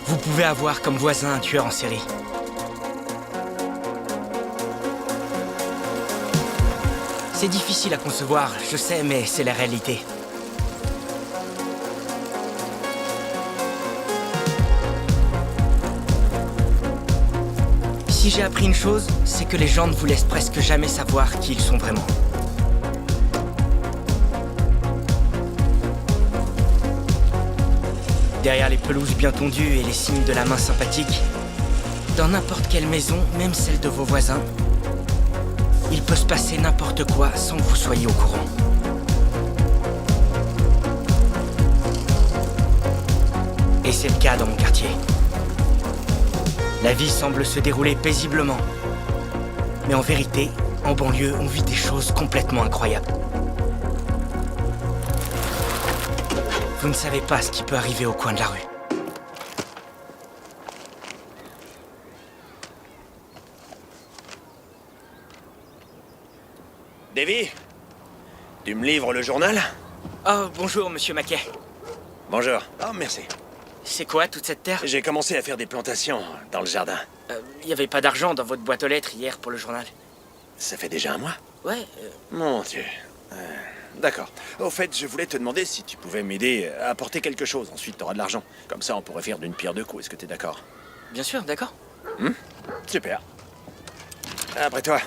Vous pouvez avoir comme voisin un tueur en série. C'est difficile à concevoir, je sais, mais c'est la réalité. Si j'ai appris une chose, c'est que les gens ne vous laissent presque jamais savoir qui ils sont vraiment. Derrière les pelouses bien tondues et les signes de la main sympathique, dans n'importe quelle maison, même celle de vos voisins, il peut se passer n'importe quoi sans que vous soyez au courant. Et c'est le cas dans mon quartier. La vie semble se dérouler paisiblement. Mais en vérité, en banlieue, on vit des choses complètement incroyables. Vous ne savez pas ce qui peut arriver au coin de la rue. Davy, tu me livres le journal? Oh, bonjour, monsieur Mackay. Bonjour. Oh, merci. C'est quoi, toute cette terre? J'ai commencé à faire des plantations dans le jardin. Il n'y avait pas d'argent dans votre boîte aux lettres hier pour le journal. Ça fait déjà un mois? Ouais, Mon Dieu. D'accord. Au fait, je voulais te demander si tu pouvais m'aider à apporter quelque chose. Ensuite, t'auras de l'argent. Comme ça, on pourrait faire d'une pierre deux coups. Est-ce que t'es d'accord? bien sûr, d'accord. Super. Après toi.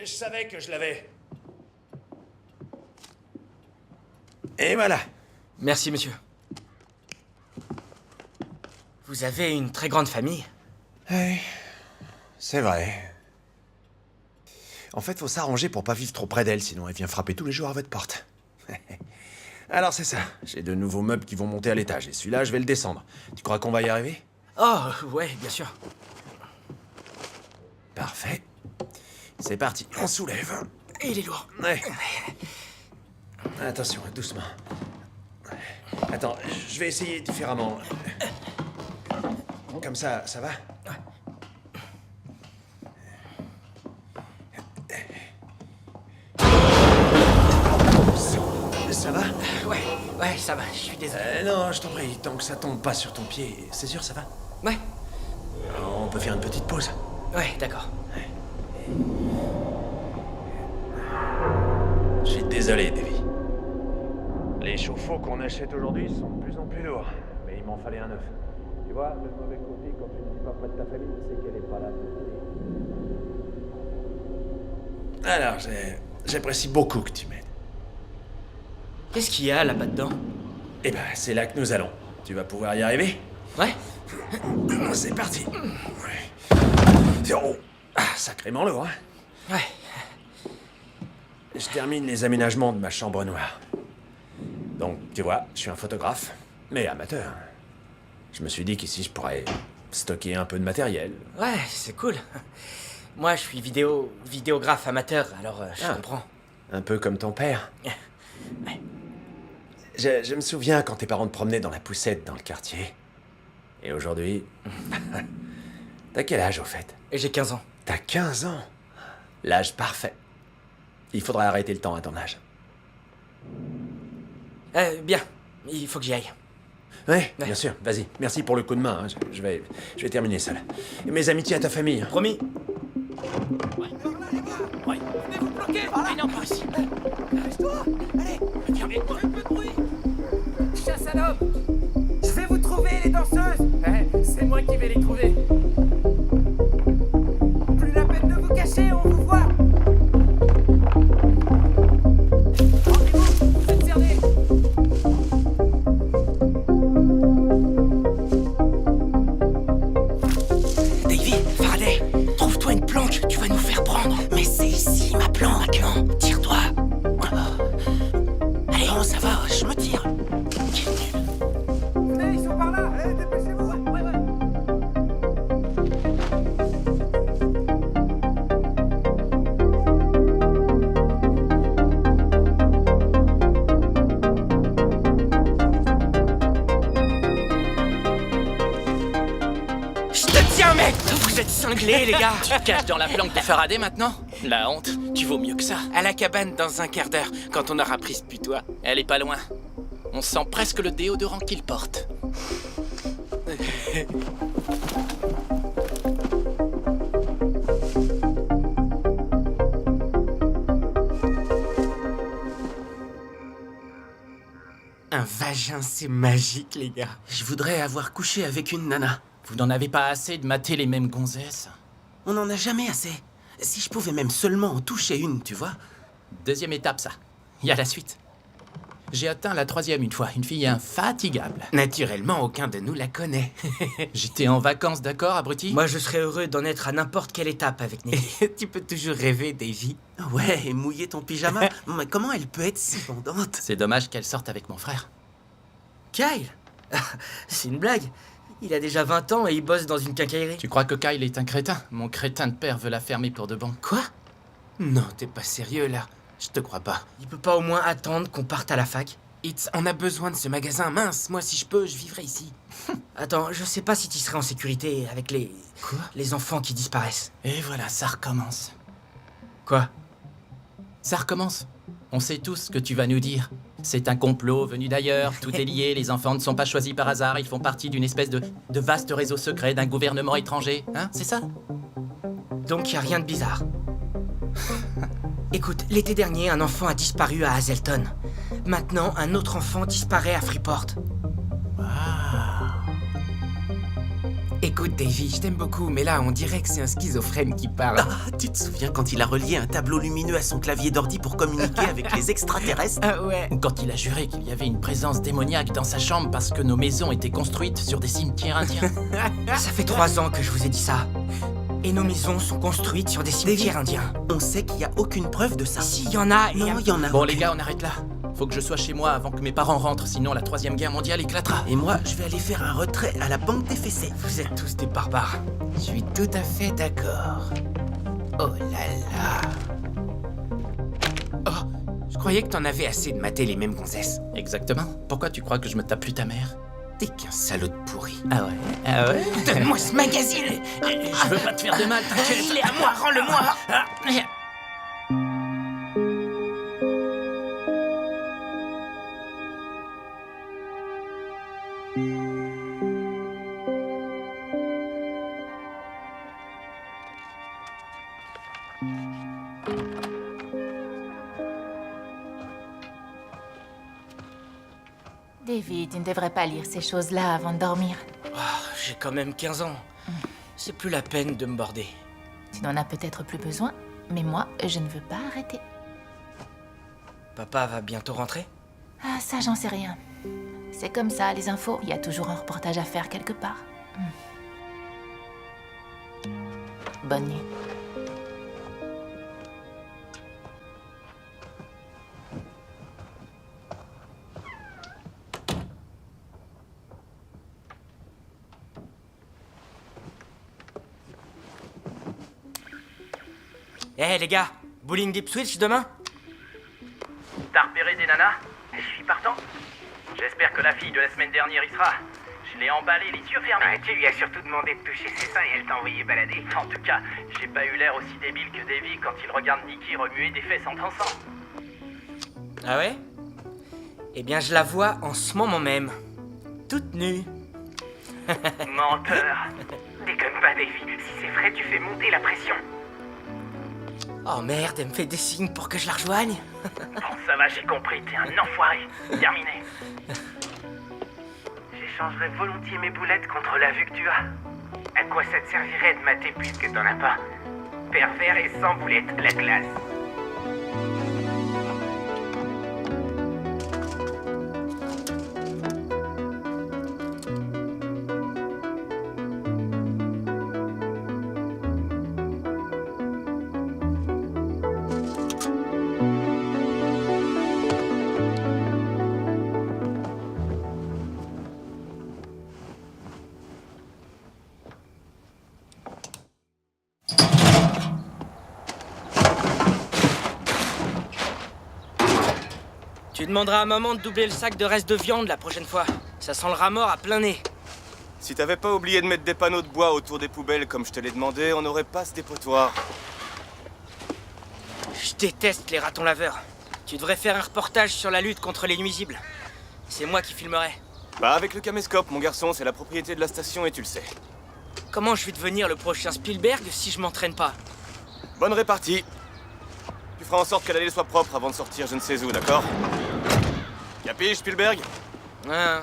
Je savais que je l'avais. Et voilà. Merci, monsieur. Vous avez une très grande famille. Oui, c'est vrai. En fait, faut s'arranger pour pas vivre trop près d'elle, sinon elle vient frapper tous les jours à votre porte. Alors c'est ça, j'ai de nouveaux meubles qui vont monter à l'étage, et celui-là, je vais le descendre. Tu crois qu'on va y arriver? Oh, ouais, bien sûr. Parfait. C'est parti, on soulève. Il est lourd. Ouais. Attention, doucement. Attends, je vais essayer différemment. Comme ça va? Ça va? Ouais, ça va, je suis désolé. Non, je t'en prie, tant que ça tombe pas sur ton pied, c'est sûr, ça va? Ouais, On peut faire une petite pause. ouais, d'accord. Je suis désolé, Davy. Les chauffe-eau qu'on achète aujourd'hui sont de plus en plus lourds, mais il m'en fallait un neuf. Tu vois, le mauvais côté quand tu ne vis pas près de ta famille, c'est qu'elle est pas là pour t'aider. Alors, j'apprécie beaucoup que tu m'aides. Qu'est-ce qu'il y a là-bas dedans? Eh ben, c'est là que nous allons. Tu vas pouvoir y arriver? Ouais? C'est parti. Oh, sacrément lourd, hein? Ouais. Je termine les aménagements de ma chambre noire. Donc, tu vois, je suis un photographe, mais amateur. Je me suis dit qu'ici, je pourrais stocker un peu de matériel. Ouais, c'est cool. Moi, je suis vidéographe amateur, alors je comprends. Un peu comme ton père. Ouais. Je me souviens quand tes parents te promenaient dans la poussette dans le quartier. Et aujourd'hui... T'as quel âge, au fait? Et j'ai 15 ans. T'as 15 ans. L'âge parfait. Il faudrait arrêter le temps à ton âge. Bien, il faut que j'y aille. Ouais, bien sûr, vas-y. Merci pour le coup de main, hein. Je vais terminer seul. Et mes amitiés à ta famille. Hein. Promis. Ouais. Venez vous bloquer. Mais non, pas ici. Reste-toi. Allez, viens vite. Un peu de bruit. Chasse à l'homme. Je vais vous trouver, les danseuses. C'est moi qui vais les trouver. Plus la peine de vous cacher, on vous voit. Rendez-vous, vous êtes cernés. Davy, Faraday, trouve-toi une planque, tu vas nous faire prendre. Mais c'est ici ma planque, non? Tire-toi. Allez, oh, ça va, je me tire. Venez, ils sont par là. Allez, dépêchez-vous. Ouais. un mec! Vous êtes cinglés, les gars! Tu te caches dans la planque de Faraday maintenant? La honte, tu vaux mieux que ça. À la cabane dans un quart d'heure, quand on aura pris ce putois. Elle est pas loin. On sent presque le déodorant qu'il porte. Un vagin, c'est magique, les gars. Je voudrais avoir couché avec une nana. Vous n'en avez pas assez de mater les mêmes gonzesses? On n'en a jamais assez. Si je pouvais même seulement en toucher une, tu vois. Deuxième étape, ça. Il y a la suite. J'ai atteint la 3e une fois, une fille infatigable. Naturellement, aucun de nous la connaît. J'étais en vacances, d'accord, abruti? Moi, je serais heureux d'en être à n'importe quelle étape avec Nicky. Tu peux toujours rêver, Davy. Ouais, et mouiller ton pyjama. Mais comment elle peut être si bandante? C'est dommage qu'elle sorte avec mon frère. Kyle? C'est une blague. Il a déjà 20 ans et il bosse dans une quincaillerie. Tu crois que Kyle est un crétin? Mon crétin de père veut la fermer pour de bon. Quoi? Non, t'es pas sérieux, là. Je te crois pas. Il peut pas au moins attendre qu'on parte à la fac? Hitz, on a besoin de ce magasin. Mince, moi, si je peux, je vivrai ici. Attends, je sais pas si tu serais en sécurité avec les... Quoi? Les enfants qui disparaissent. Et voilà, ça recommence. Quoi? Ça recommence. On sait tous ce que tu vas nous dire. C'est un complot venu d'ailleurs, tout est lié, les enfants ne sont pas choisis par hasard, ils font partie d'une espèce de vaste réseau secret d'un gouvernement étranger. Hein, c'est ça? Donc y a rien de bizarre. Écoute, l'été dernier, un enfant a disparu à Hazelton. Maintenant, un autre enfant disparaît à Freeport. Écoute, Davy, je t'aime beaucoup, mais là, on dirait que c'est un schizophrène qui parle. Ah, tu te souviens quand il a relié un tableau lumineux à son clavier d'ordi pour communiquer avec les extraterrestres? Ah ouais. Ou quand il a juré qu'il y avait une présence démoniaque dans sa chambre parce que nos maisons étaient construites sur des cimetières indiens. Ça fait 3 ans que je vous ai dit ça. Et nos maisons sont construites sur des cimetières indiens. On sait qu'il n'y a aucune preuve de ça. Si, y en a, et... Non, il y en a. Bon aucune. les gars, on arrête là. Faut que je sois chez moi avant que mes parents rentrent, sinon la 3e guerre mondiale éclatera. Et moi, je vais aller faire un retrait à la banque des fessées. Vous êtes tous des barbares. Je suis tout à fait d'accord. Oh là là. Oh, je croyais que t'en avais assez de mater les mêmes gonzesses. Exactement. Pourquoi tu crois que je me tape plus ta mère? T'es qu'un salaud de pourri. Ah ouais? Ah ouais? Donne-moi ce magazine. Je veux pas te faire de mal, t'inquiète. Il est à moi, rends-le-moi. David, tu ne devrais pas lire ces choses-là avant de dormir. J'ai quand même 15 ans. C'est plus la peine de me border. Tu n'en as peut-être plus besoin, mais moi, je ne veux pas arrêter. Papa va bientôt rentrer? Ah, ça, j'en sais rien. C'est comme ça, les infos. Il y a toujours un reportage à faire quelque part. Bonne nuit. Eh les gars, bowling Deep Switch demain? T'as repéré des nanas? Je suis partant. J'espère que la fille de la semaine dernière y sera. Je l'ai emballée les yeux fermés. Tu lui as surtout demandé de toucher ses seins et elle t'a envoyé balader. En tout cas, j'ai pas eu l'air aussi débile que Davy quand il regarde Nicky remuer des fesses en dansant. Ah ouais? Eh bien je la vois en ce moment même. Toute nue. Menteur. Déconne pas, Davy. Si c'est vrai, tu fais monter la pression. Oh merde, elle me fait des signes pour que je la rejoigne. Bon, ça va, j'ai compris, t'es un enfoiré. Terminé. J'échangerais volontiers mes boulettes contre la vue que tu as. À quoi ça te servirait de mater puisque t'en as pas? Pervers et sans boulettes, la classe. Tu demanderas à maman de doubler le sac de reste de viande la prochaine fois. Ça sent le rat mort à plein nez. Si t'avais pas oublié de mettre des panneaux de bois autour des poubelles comme je te l'ai demandé, on n'aurait pas ce dépotoir. Je déteste les ratons laveurs. Tu devrais faire un reportage sur la lutte contre les nuisibles. C'est moi qui filmerai. Bah avec le caméscope, mon garçon, c'est la propriété de la station et tu le sais. Comment je vais devenir le prochain Spielberg si je m'entraîne pas? Bonne répartie. Tu feras en sorte que l'allée soit propre avant de sortir je ne sais où, d'accord? Capiche, Spielberg? Hein.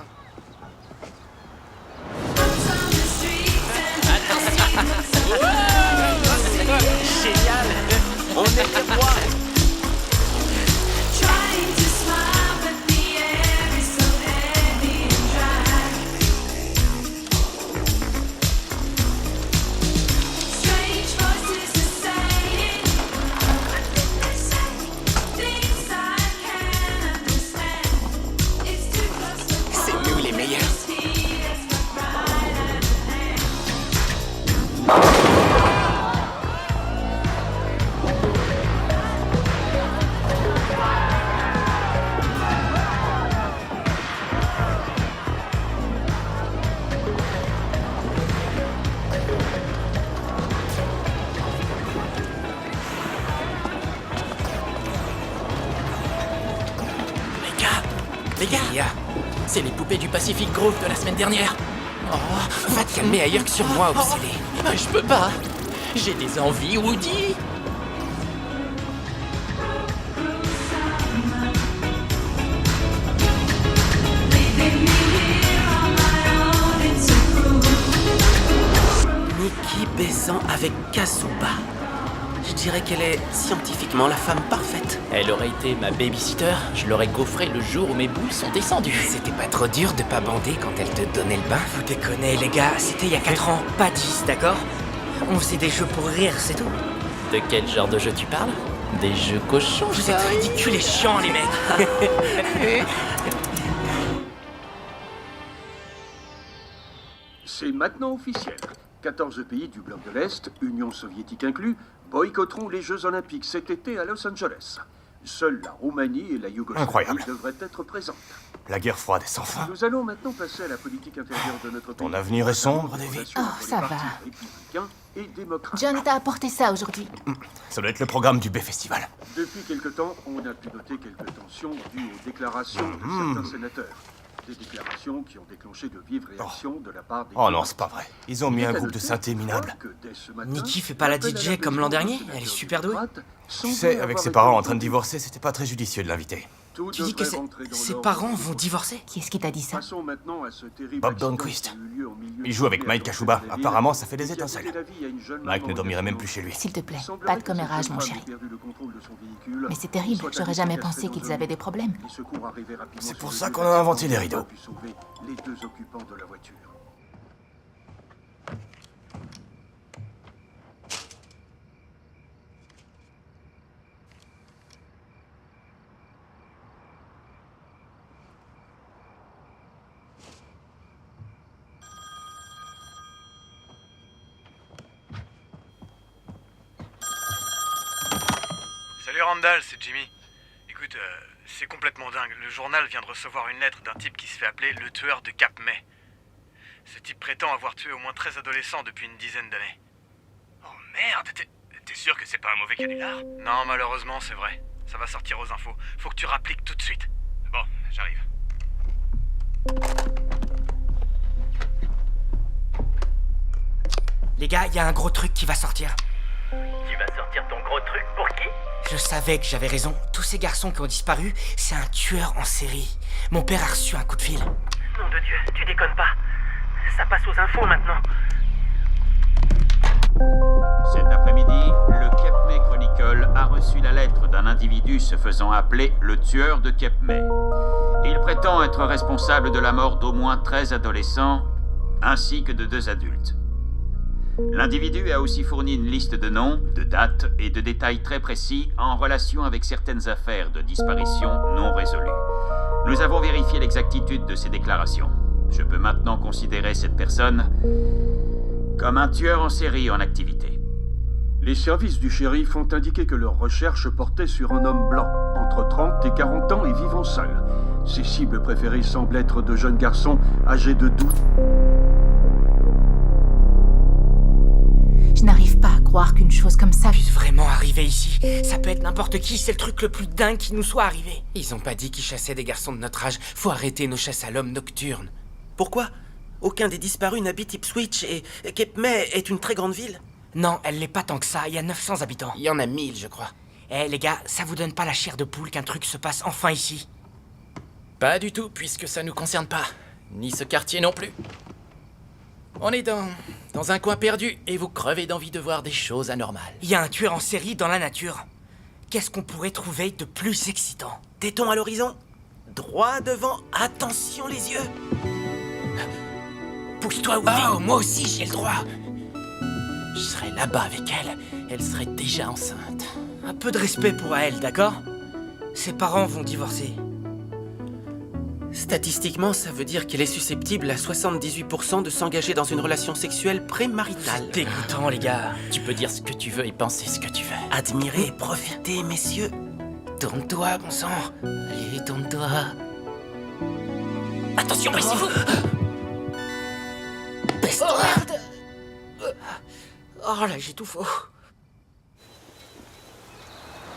Génial! On est les rois! C'est nous les meilleurs. Les gars, c'est les poupées du Pacific Grove de la semaine dernière. Oh, Va te calmer ailleurs que sur moi, obsédé. je peux pas. J'ai des envies, Woody. Nikki baisant avec Kazuba. Je dirais qu'elle est scientifiquement la femme parfaite. Elle aurait été ma babysitter, je l'aurais gaufrée le jour où mes boules sont descendues. C'était pas trop dur de pas bander quand elle te donnait le bain? Vous déconnez, les gars, c'était il y a 4 ans, pas 10, d'accord? On faisait des jeux pour rire, c'est tout. De quel genre de jeu tu parles? Des jeux cochons, Vous êtes ridicules et chiants, les mecs. C'est maintenant officiel. 14 pays du bloc de l'Est, Union soviétique inclus, boycotteront les Jeux Olympiques cet été à Los Angeles. Seules la Roumanie et la Yougoslavie Incroyable. devraient être présentes. La guerre froide est sans fin. Nous allons maintenant passer à la politique intérieure de notre pays. Ton avenir est sombre, Davy. Oh, ça va. Républicains et démocrates. John t'a apporté ça aujourd'hui. Ça doit être le programme du B-Festival. Depuis quelque temps, on a pu noter quelques tensions dues aux déclarations de certains sénateurs. Des déclarations qui ont déclenché de vives réactions de la part des... Oh non, c'est pas vrai. Ils ont mis un groupe de synthé minable. Nikki fait pas la DJ comme l'an dernier? Elle est super douée. Tu sais, avec ses parents en train de divorcer, c'était pas très judicieux de l'inviter. Tu dis que ses parents vont divorcer? Qui est-ce qui t'a dit ça? Bob Donquist. Il joue avec Mike Kashuba. Apparemment, ça fait des étincelles. Mike ne dormirait même plus chez lui. S'il te plaît, pas de commérage, mon chéri. Mais c'est terrible, j'aurais jamais pensé qu'ils avaient des problèmes. C'est pour ça qu'on a inventé les rideaux. Les deux occupants de la voiture. Salut Randall, c'est Jimmy. Écoute, c'est complètement dingue. Le journal vient de recevoir une lettre d'un type qui se fait appeler le tueur de Cap May. Ce type prétend avoir tué au moins 13 adolescents depuis une dizaine d'années. Oh merde, t'es sûr que c'est pas un mauvais canular? Non, malheureusement, c'est vrai. Ça va sortir aux infos. Faut que tu rappliques tout de suite. Bon, j'arrive. Les gars, il y a un gros truc qui va sortir. Tu vas sortir ton gros truc pour qui? Je savais que j'avais raison. Tous ces garçons qui ont disparu, c'est un tueur en série. Mon père a reçu un coup de fil. Nom de Dieu, tu déconnes pas. Ça passe aux infos maintenant. Cet après-midi, le Cape May Chronicle a reçu la lettre d'un individu se faisant appeler le tueur de Cape May. Il prétend être responsable de la mort d'au moins 13 adolescents, ainsi que de 2 adultes. L'individu a aussi fourni une liste de noms, de dates et de détails très précis en relation avec certaines affaires de disparition non résolues. Nous avons vérifié l'exactitude de ces déclarations. Je peux maintenant considérer cette personne comme un tueur en série en activité. Les services du shérif ont indiqué que leurs recherches portaient sur un homme blanc, entre 30 et 40 ans et vivant seul. Ses cibles préférées semblent être de jeunes garçons âgés de 12... Je n'arrive pas à croire qu'une chose comme ça Puisse vraiment arriver ici. Ça peut être n'importe qui, c'est le truc le plus dingue qui nous soit arrivé. Ils ont pas dit qu'ils chassaient des garçons de notre âge. Faut arrêter nos chasses à l'homme nocturnes. Pourquoi? Aucun des disparus n'habite Ipswich et Cape May est une très grande ville. Non, elle l'est pas tant que ça, il y a 900 habitants. Il y en a 1000, je crois. Eh les gars, ça vous donne pas la chair de poule qu'un truc se passe enfin ici? Pas du tout, puisque ça nous concerne pas. Ni ce quartier non plus. On est dans un coin perdu, et vous crevez d'envie de voir des choses anormales. Il y a un tueur en série dans la nature. Qu'est-ce qu'on pourrait trouver de plus excitant? Tétons à l'horizon. Droit devant. Attention les yeux. Pousse-toi, Woody. Oh, moi aussi j'ai le droit. Je serais là-bas avec elle. Elle serait déjà enceinte. Un peu de respect pour elle, d'accord? Ses parents vont divorcer. Statistiquement, ça veut dire qu'elle est susceptible à 78% de s'engager dans une relation sexuelle prémaritale. Dégoûtant, les gars. Tu peux dire ce que tu veux et penser ce que tu veux. Admirez et profitez, messieurs. Tourne-toi, bon sang. Allez, tourne-toi. Attention, baissez-vous. Baisse-toi. Oh là, j'ai tout faux.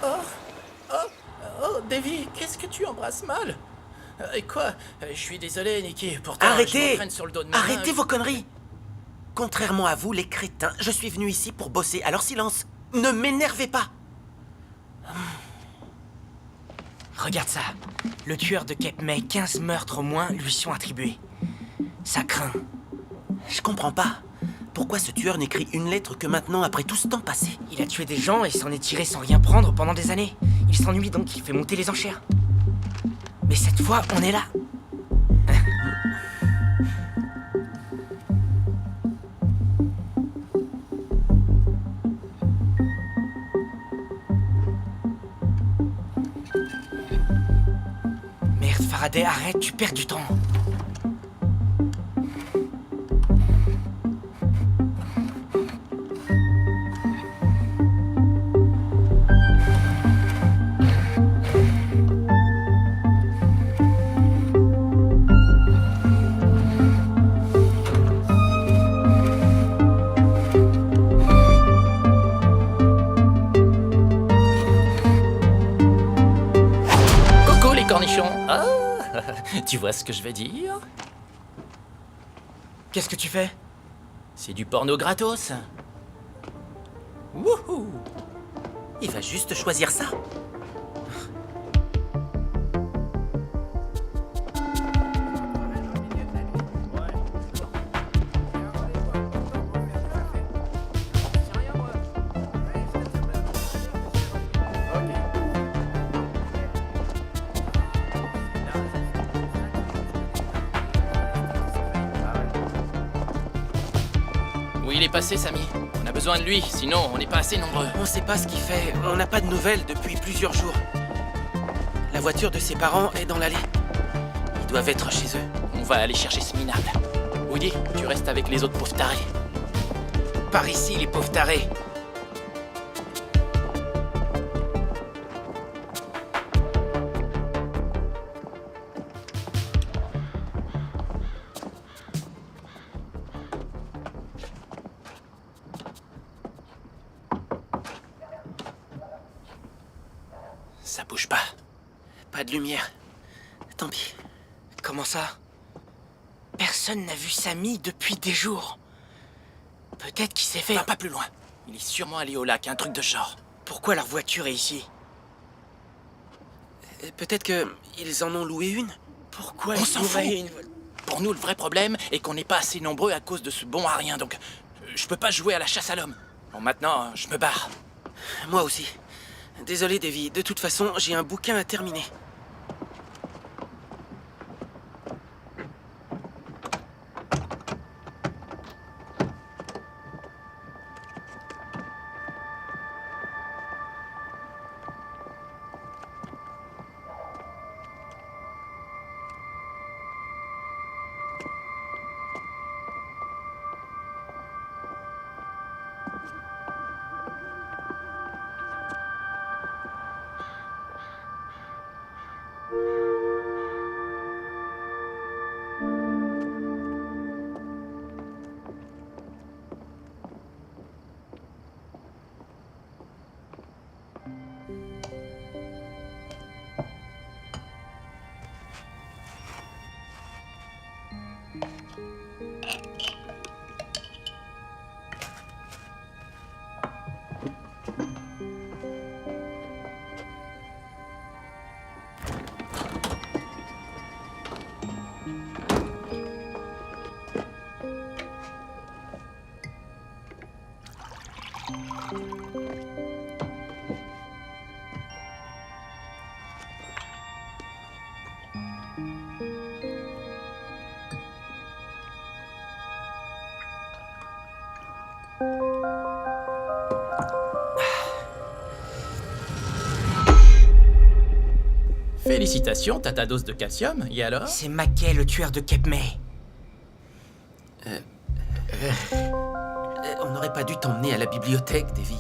Oh, Davy, qu'est-ce que tu embrasses mal? Quoi? Je suis désolé, Nicky. Pourtant, je Arrêtez! m'entraîne sur le dos de ma Arrêtez main. vos conneries! Contrairement à vous, les crétins, je suis venu ici pour bosser, alors silence! Ne m'énervez pas! Regarde ça. Le tueur de Cape May, 15 meurtres au moins lui sont attribués. Ça craint. Je comprends pas. Pourquoi ce tueur n'écrit une lettre que maintenant, après tout ce temps passé? Il a tué des gens et s'en est tiré sans rien prendre pendant des années. Il s'ennuie donc il fait monter les enchères. Mais cette fois, on est là. Merde, Faraday, arrête, tu perds du temps. Cornichon. Ah, tu vois ce que je vais dire? Qu'est-ce que tu fais? C'est du porno gratos. Wouhou! Il va juste choisir ça. Où il est passé, Samy? On a besoin de lui, sinon on n'est pas assez nombreux. On sait pas ce qu'il fait. On n'a pas de nouvelles depuis plusieurs jours. La voiture de ses parents est dans l'allée. Ils doivent être chez eux. On va aller chercher ce minable. Woody, tu restes avec les autres pauvres tarés. Par ici, les pauvres tarés. Ça bouge pas. Pas de lumière. Tant pis. Comment ça? Personne n'a vu Samy depuis des jours. Peut-être qu'il s'est fait... Va pas plus loin. Il est sûrement allé au lac, un truc de genre. Pourquoi leur voiture est ici? Peut-être que ils en ont loué une. Pourquoi On ils s'en loueraient fout. une... Pour nous, le vrai problème est qu'on n'est pas assez nombreux à cause de ce bon à rien, donc je peux pas jouer à la chasse à l'homme. Bon, maintenant, je me barre. Moi aussi. Désolé, Davy. De toute façon, j'ai un bouquin à terminer. Félicitations, t'as ta dose de calcium, et alors? C'est Mackay, le tueur de Cape May. On n'aurait pas dû t'emmener à la bibliothèque, Davy.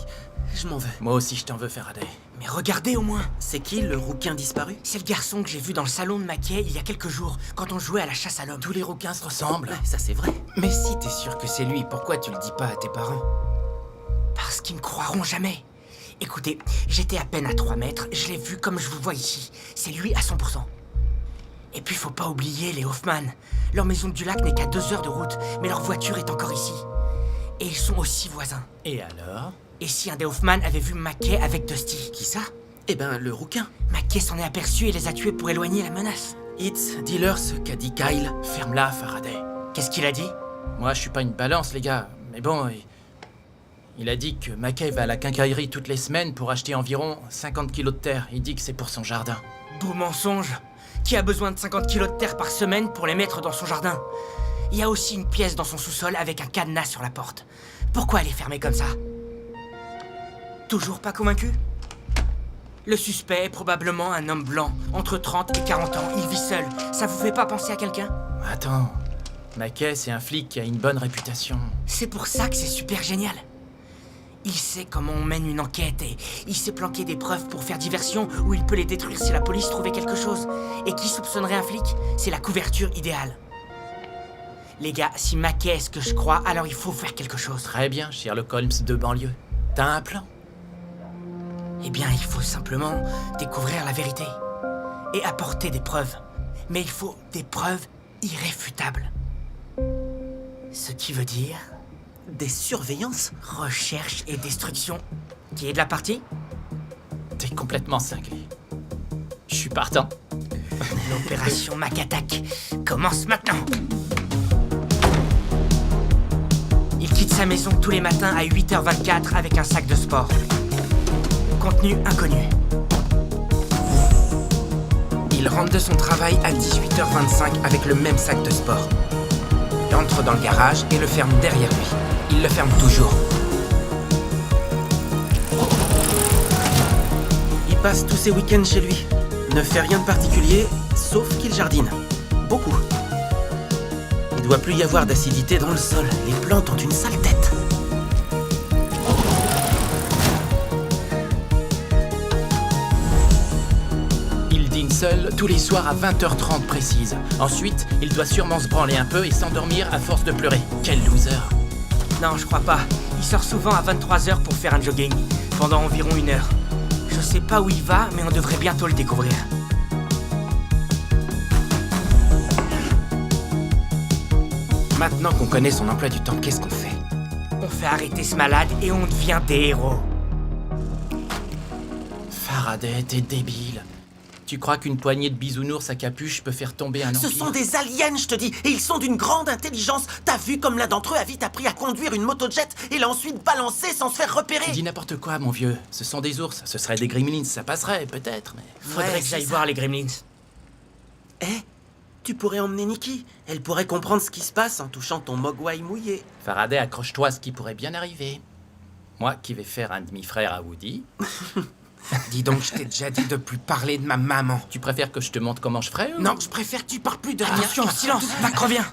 Je m'en veux. Moi aussi, je t'en veux, Faraday. Mais regardez au moins. C'est qui, le rouquin disparu? C'est le garçon que j'ai vu dans le salon de Mackay il y a quelques jours, quand on jouait à la chasse à l'homme. Tous les rouquins se ressemblent. Ouais, ça c'est vrai. Mais si t'es sûr que c'est lui, pourquoi tu le dis pas à tes parents? Parce qu'ils ne croiront jamais. Écoutez, j'étais à peine à 3 mètres, je l'ai vu comme je vous vois ici. C'est lui à 100%. Et puis faut pas oublier les Hoffman. Leur maison du lac n'est qu'à 2 heures de route, mais leur voiture est encore ici. Et ils sont aussi voisins. Et alors? Et si un des Hoffman avait vu Mackay avec Dusty? Qui ça? Eh ben, le rouquin. Mackay s'en est aperçu et les a tués pour éloigner la menace. Hitz, dis-leur ce qu'a dit Kyle. Ferme-la, Faraday. Qu'est-ce qu'il a dit? Moi, je suis pas une balance, les gars. Mais bon, il a dit que Mackay va à la quincaillerie toutes les semaines pour acheter environ 50 kilos de terre. Il dit que c'est pour son jardin. Beau mensonge. Qui a besoin de 50 kilos de terre par semaine pour les mettre dans son jardin? Il y a aussi une pièce dans son sous-sol avec un cadenas sur la porte. Pourquoi elle est fermée comme ça? Toujours pas convaincu? Le suspect est probablement un homme blanc, entre 30 et 40 ans. Il vit seul. Ça vous fait pas penser à quelqu'un? Attends. Mackay, c'est un flic qui a une bonne réputation. C'est pour ça que c'est super génial. Il sait comment on mène une enquête et il sait planquer des preuves pour faire diversion ou il peut les détruire si la police trouvait quelque chose. Et qui soupçonnerait un flic? C'est la couverture idéale. Les gars, si Mackay est ce que je crois, alors il faut faire quelque chose. Très bien, Sherlock Holmes de banlieue. T'as un plan? Eh bien, il faut simplement découvrir la vérité et apporter des preuves. Mais il faut des preuves irréfutables. Ce qui veut dire... Des surveillances? Recherche et destruction. Qui est de la partie? T'es complètement cinglé. Je suis partant. L'opération Mac Attack commence maintenant. Il quitte sa maison tous les matins à 8h24 avec un sac de sport. Contenu inconnu. Il rentre de son travail à 18h25 avec le même sac de sport. Il entre dans le garage et le ferme derrière lui. Il le ferme toujours. Il passe tous ses week-ends chez lui. Ne fait rien de particulier, sauf qu'il jardine. Beaucoup. Il doit plus y avoir d'acidité dans le sol. Les plantes ont une sale tête. Il dîne seul tous les soirs à 20h30 précise. Ensuite, il doit sûrement se branler un peu et s'endormir à force de pleurer. Quel loser. Non, je crois pas. Il sort souvent à 23h pour faire un jogging, pendant environ 1 heure. Je sais pas où il va, mais on devrait bientôt le découvrir. Maintenant qu'on connaît son emploi du temps, qu'est-ce qu'on fait? On fait arrêter ce malade et on devient des héros. Faraday, t'es débile. Tu crois qu'une poignée de bisounours à capuche peut faire tomber un empire? Ce sont des aliens, je te dis, et ils sont d'une grande intelligence. T'as vu comme l'un d'entre eux a vite appris à conduire une motojet et l'a ensuite balancée sans se faire repérer? Tu dis n'importe quoi, mon vieux. Ce sont des ours. Ce seraient des gremlins, ça passerait, peut-être, mais... Faudrait que j'aille voir les gremlins. Eh, tu pourrais emmener Nikki. Elle pourrait comprendre ce qui se passe en touchant ton mogwai mouillé. Faraday, accroche-toi à ce qui pourrait bien arriver. Moi qui vais faire un demi-frère à Woody... Dis donc, je t'ai déjà dit de plus parler de ma maman. Tu préfères que je te montre comment je ferais ou... Non, je préfère que tu parles plus de rien. Attention, silence, Mac revient.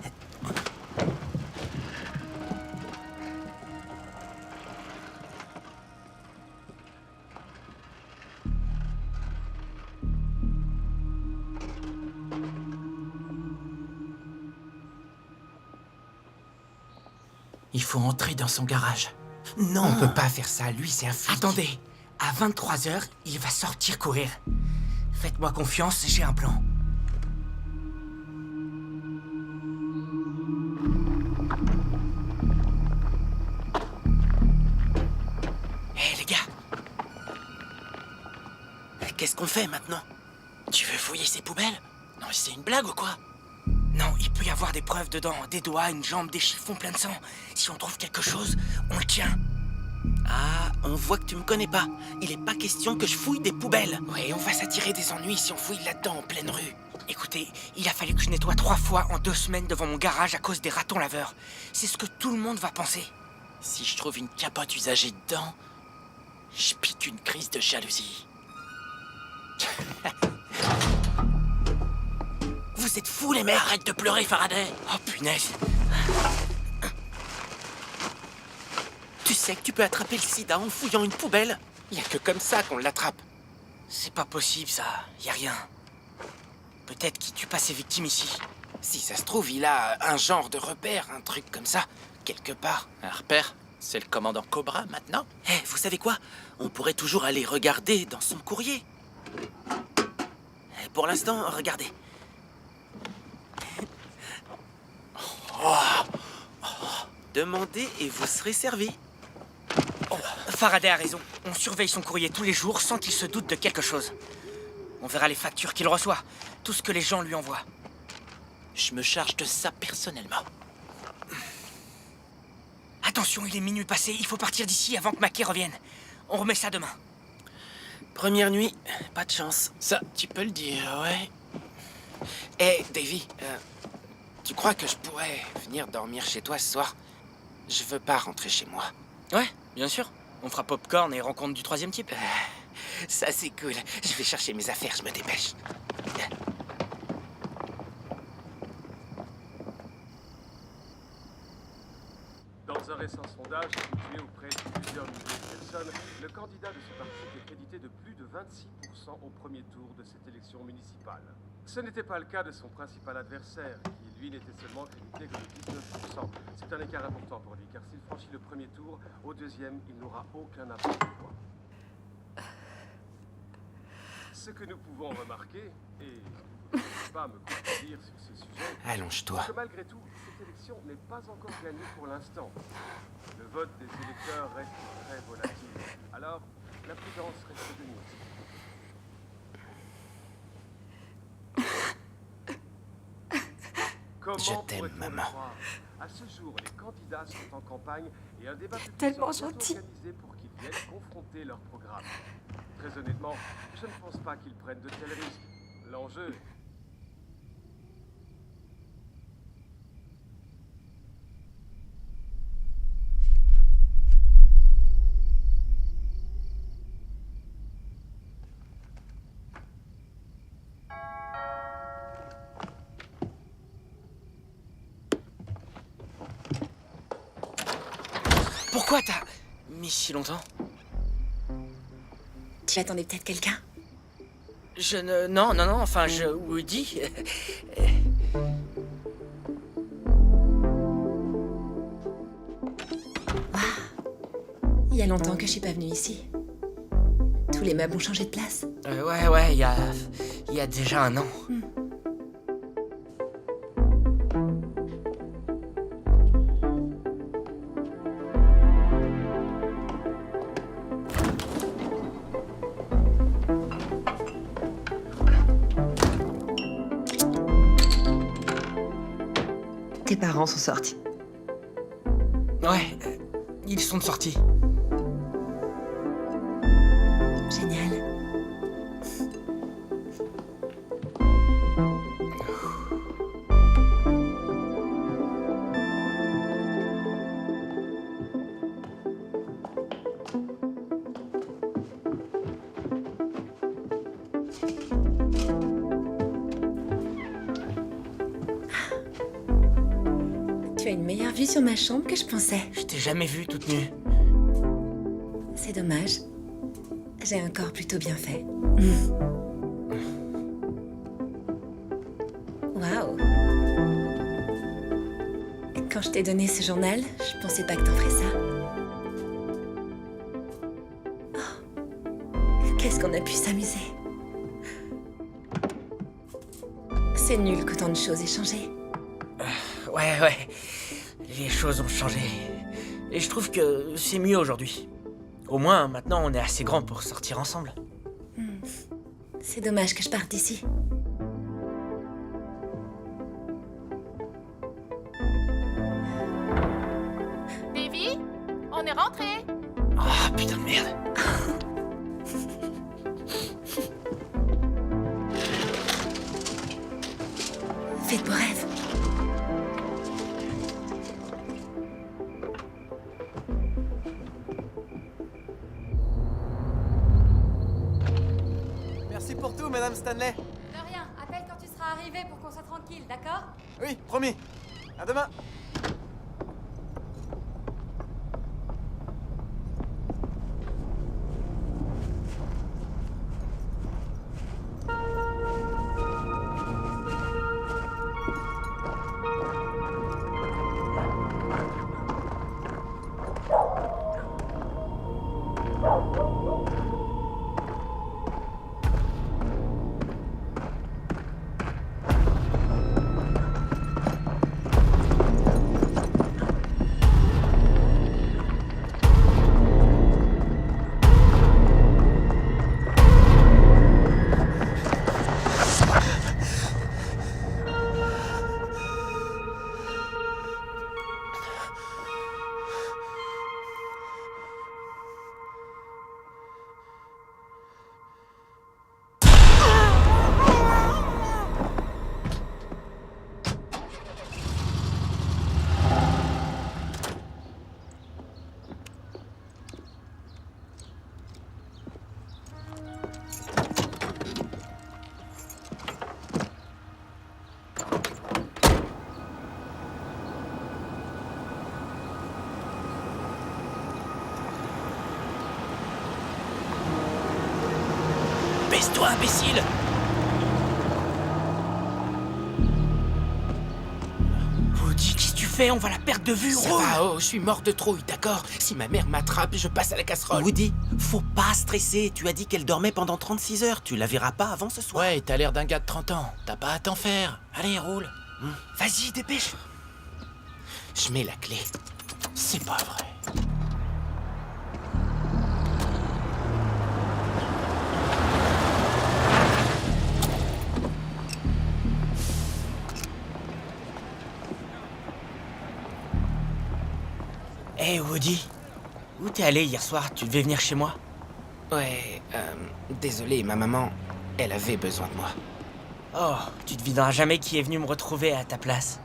Il faut entrer dans son garage. Non, on peut pas faire ça. Lui, c'est un flic. Attendez. À 23h, il va sortir courir. Faites-moi confiance, j'ai un plan. Hé, les gars. Qu'est-ce qu'on fait maintenant? Tu veux fouiller ces poubelles? Non, mais c'est une blague ou quoi? Non, il peut y avoir des preuves dedans. Des doigts, une jambe, des chiffons pleins de sang. Si on trouve quelque chose, on le tient. Ah, on voit que tu me connais pas. Il est pas question que je fouille des poubelles. Ouais, on va s'attirer des ennuis si on fouille là-dedans en pleine rue. Écoutez, il a fallu que je nettoie 3 fois en 2 semaines devant mon garage à cause des ratons laveurs. C'est ce que tout le monde va penser. Si je trouve une capote usagée dedans, je pique une crise de jalousie. Vous êtes fous, les mecs! Arrête de pleurer, Faraday! Oh, punaise! Tu sais que tu peux attraper le sida en fouillant une poubelle? Y a que comme ça qu'on l'attrape. C'est pas possible, ça. Y a rien. Peut-être qu'il tue pas ses victimes ici. Si ça se trouve, il a un genre de repère, un truc comme ça, quelque part. Un repère? C'est le commandant Cobra, maintenant? Eh, vous savez quoi? On pourrait toujours aller regarder dans son courrier. Pour l'instant, regardez. Demandez et vous serez servi. Faraday a raison. On surveille son courrier tous les jours sans qu'il se doute de quelque chose. On verra les factures qu'il reçoit, tout ce que les gens lui envoient. Je me charge de ça personnellement. Attention, il est minuit passé, il faut partir d'ici avant que Mackay revienne. On remet ça demain. Première nuit, pas de chance. Ça, tu peux le dire, ouais. Hé, Davy, tu crois que je pourrais venir dormir chez toi ce soir? Je veux pas rentrer chez moi. Ouais, bien sûr. On fera popcorn et rencontre du troisième type. Ça, c'est cool. Je vais chercher mes affaires, je me dépêche. Dans un récent sondage effectué auprès de plusieurs milliers de personnes, le candidat de ce parti est crédité de plus de 26% au premier tour de cette élection municipale. Ce n'était pas le cas de son principal adversaire, qui lui n'était seulement crédité que de 19%. C'est un écart important pour lui, car s'il franchit le premier tour, au deuxième, il n'aura aucun apport de voix. Ce que nous pouvons remarquer, et vous ne pouvez pas me contredire sur ce sujet, Allonge-toi. c'est que malgré tout, cette élection n'est pas encore gagnée pour l'instant. Le vote des électeurs reste très volatile. Alors, la prudence reste de mise. Je t'aime, maman. À ce jour, les candidats sont en campagne et un débat public Tellement sera gentil. organisé pour qu'ils viennent confronter leur programme. Très honnêtement, je ne pense pas qu'ils prennent de tels risques. L'enjeu... Pourquoi t'as mis si longtemps? Tu attendais peut-être quelqu'un? Je ne... Non, enfin, je vous dis... Il y a longtemps que je suis pas venue ici. Tous les meubles ont changé de place. Ouais, il y a déjà un an. Tes parents sont sortis. Ouais, ils sont sortis. Génial. Tu as une meilleure vue sur ma chambre que je pensais. Je t'ai jamais vue toute nue. C'est dommage. J'ai un corps plutôt bien fait. Waouh. Quand je t'ai donné ce journal, je pensais pas que t'en ferais ça. Oh. Qu'est-ce qu'on a pu s'amuser. C'est nul qu'autant de choses aient changé. Ouais. Les choses ont changé. Et je trouve que c'est mieux aujourd'hui. Au moins, maintenant, on est assez grands pour sortir ensemble. C'est dommage que je parte d'ici. Davy, on est rentré. Ah, putain de merde. Fais de beaux rêves. Merci pour tout, Madame Stanley. De rien, appelle quand tu seras arrivé pour qu'on soit tranquille. tranquille, d'accord? Oui, promis. À demain. Baisse-toi, imbécile! Woody, qu'est-ce que tu fais? On va la perdre de vue, Ça va, oh, je suis mort de trouille, d'accord? Si ma mère m'attrape, je passe à la casserole. Woody, faut pas stresser. Tu as dit qu'elle dormait pendant 36 heures. Tu la verras pas avant ce soir. Ouais, t'as l'air d'un gars de 30 ans. T'as pas à t'en faire. Allez, roule. Vas-y, dépêche. Je mets la clé. C'est pas vrai. Hey Woody, où t'es allé hier soir? Tu devais venir chez moi? Ouais, désolé, ma maman, elle avait besoin de moi. Oh, tu devineras jamais qui est venu me retrouver à ta place.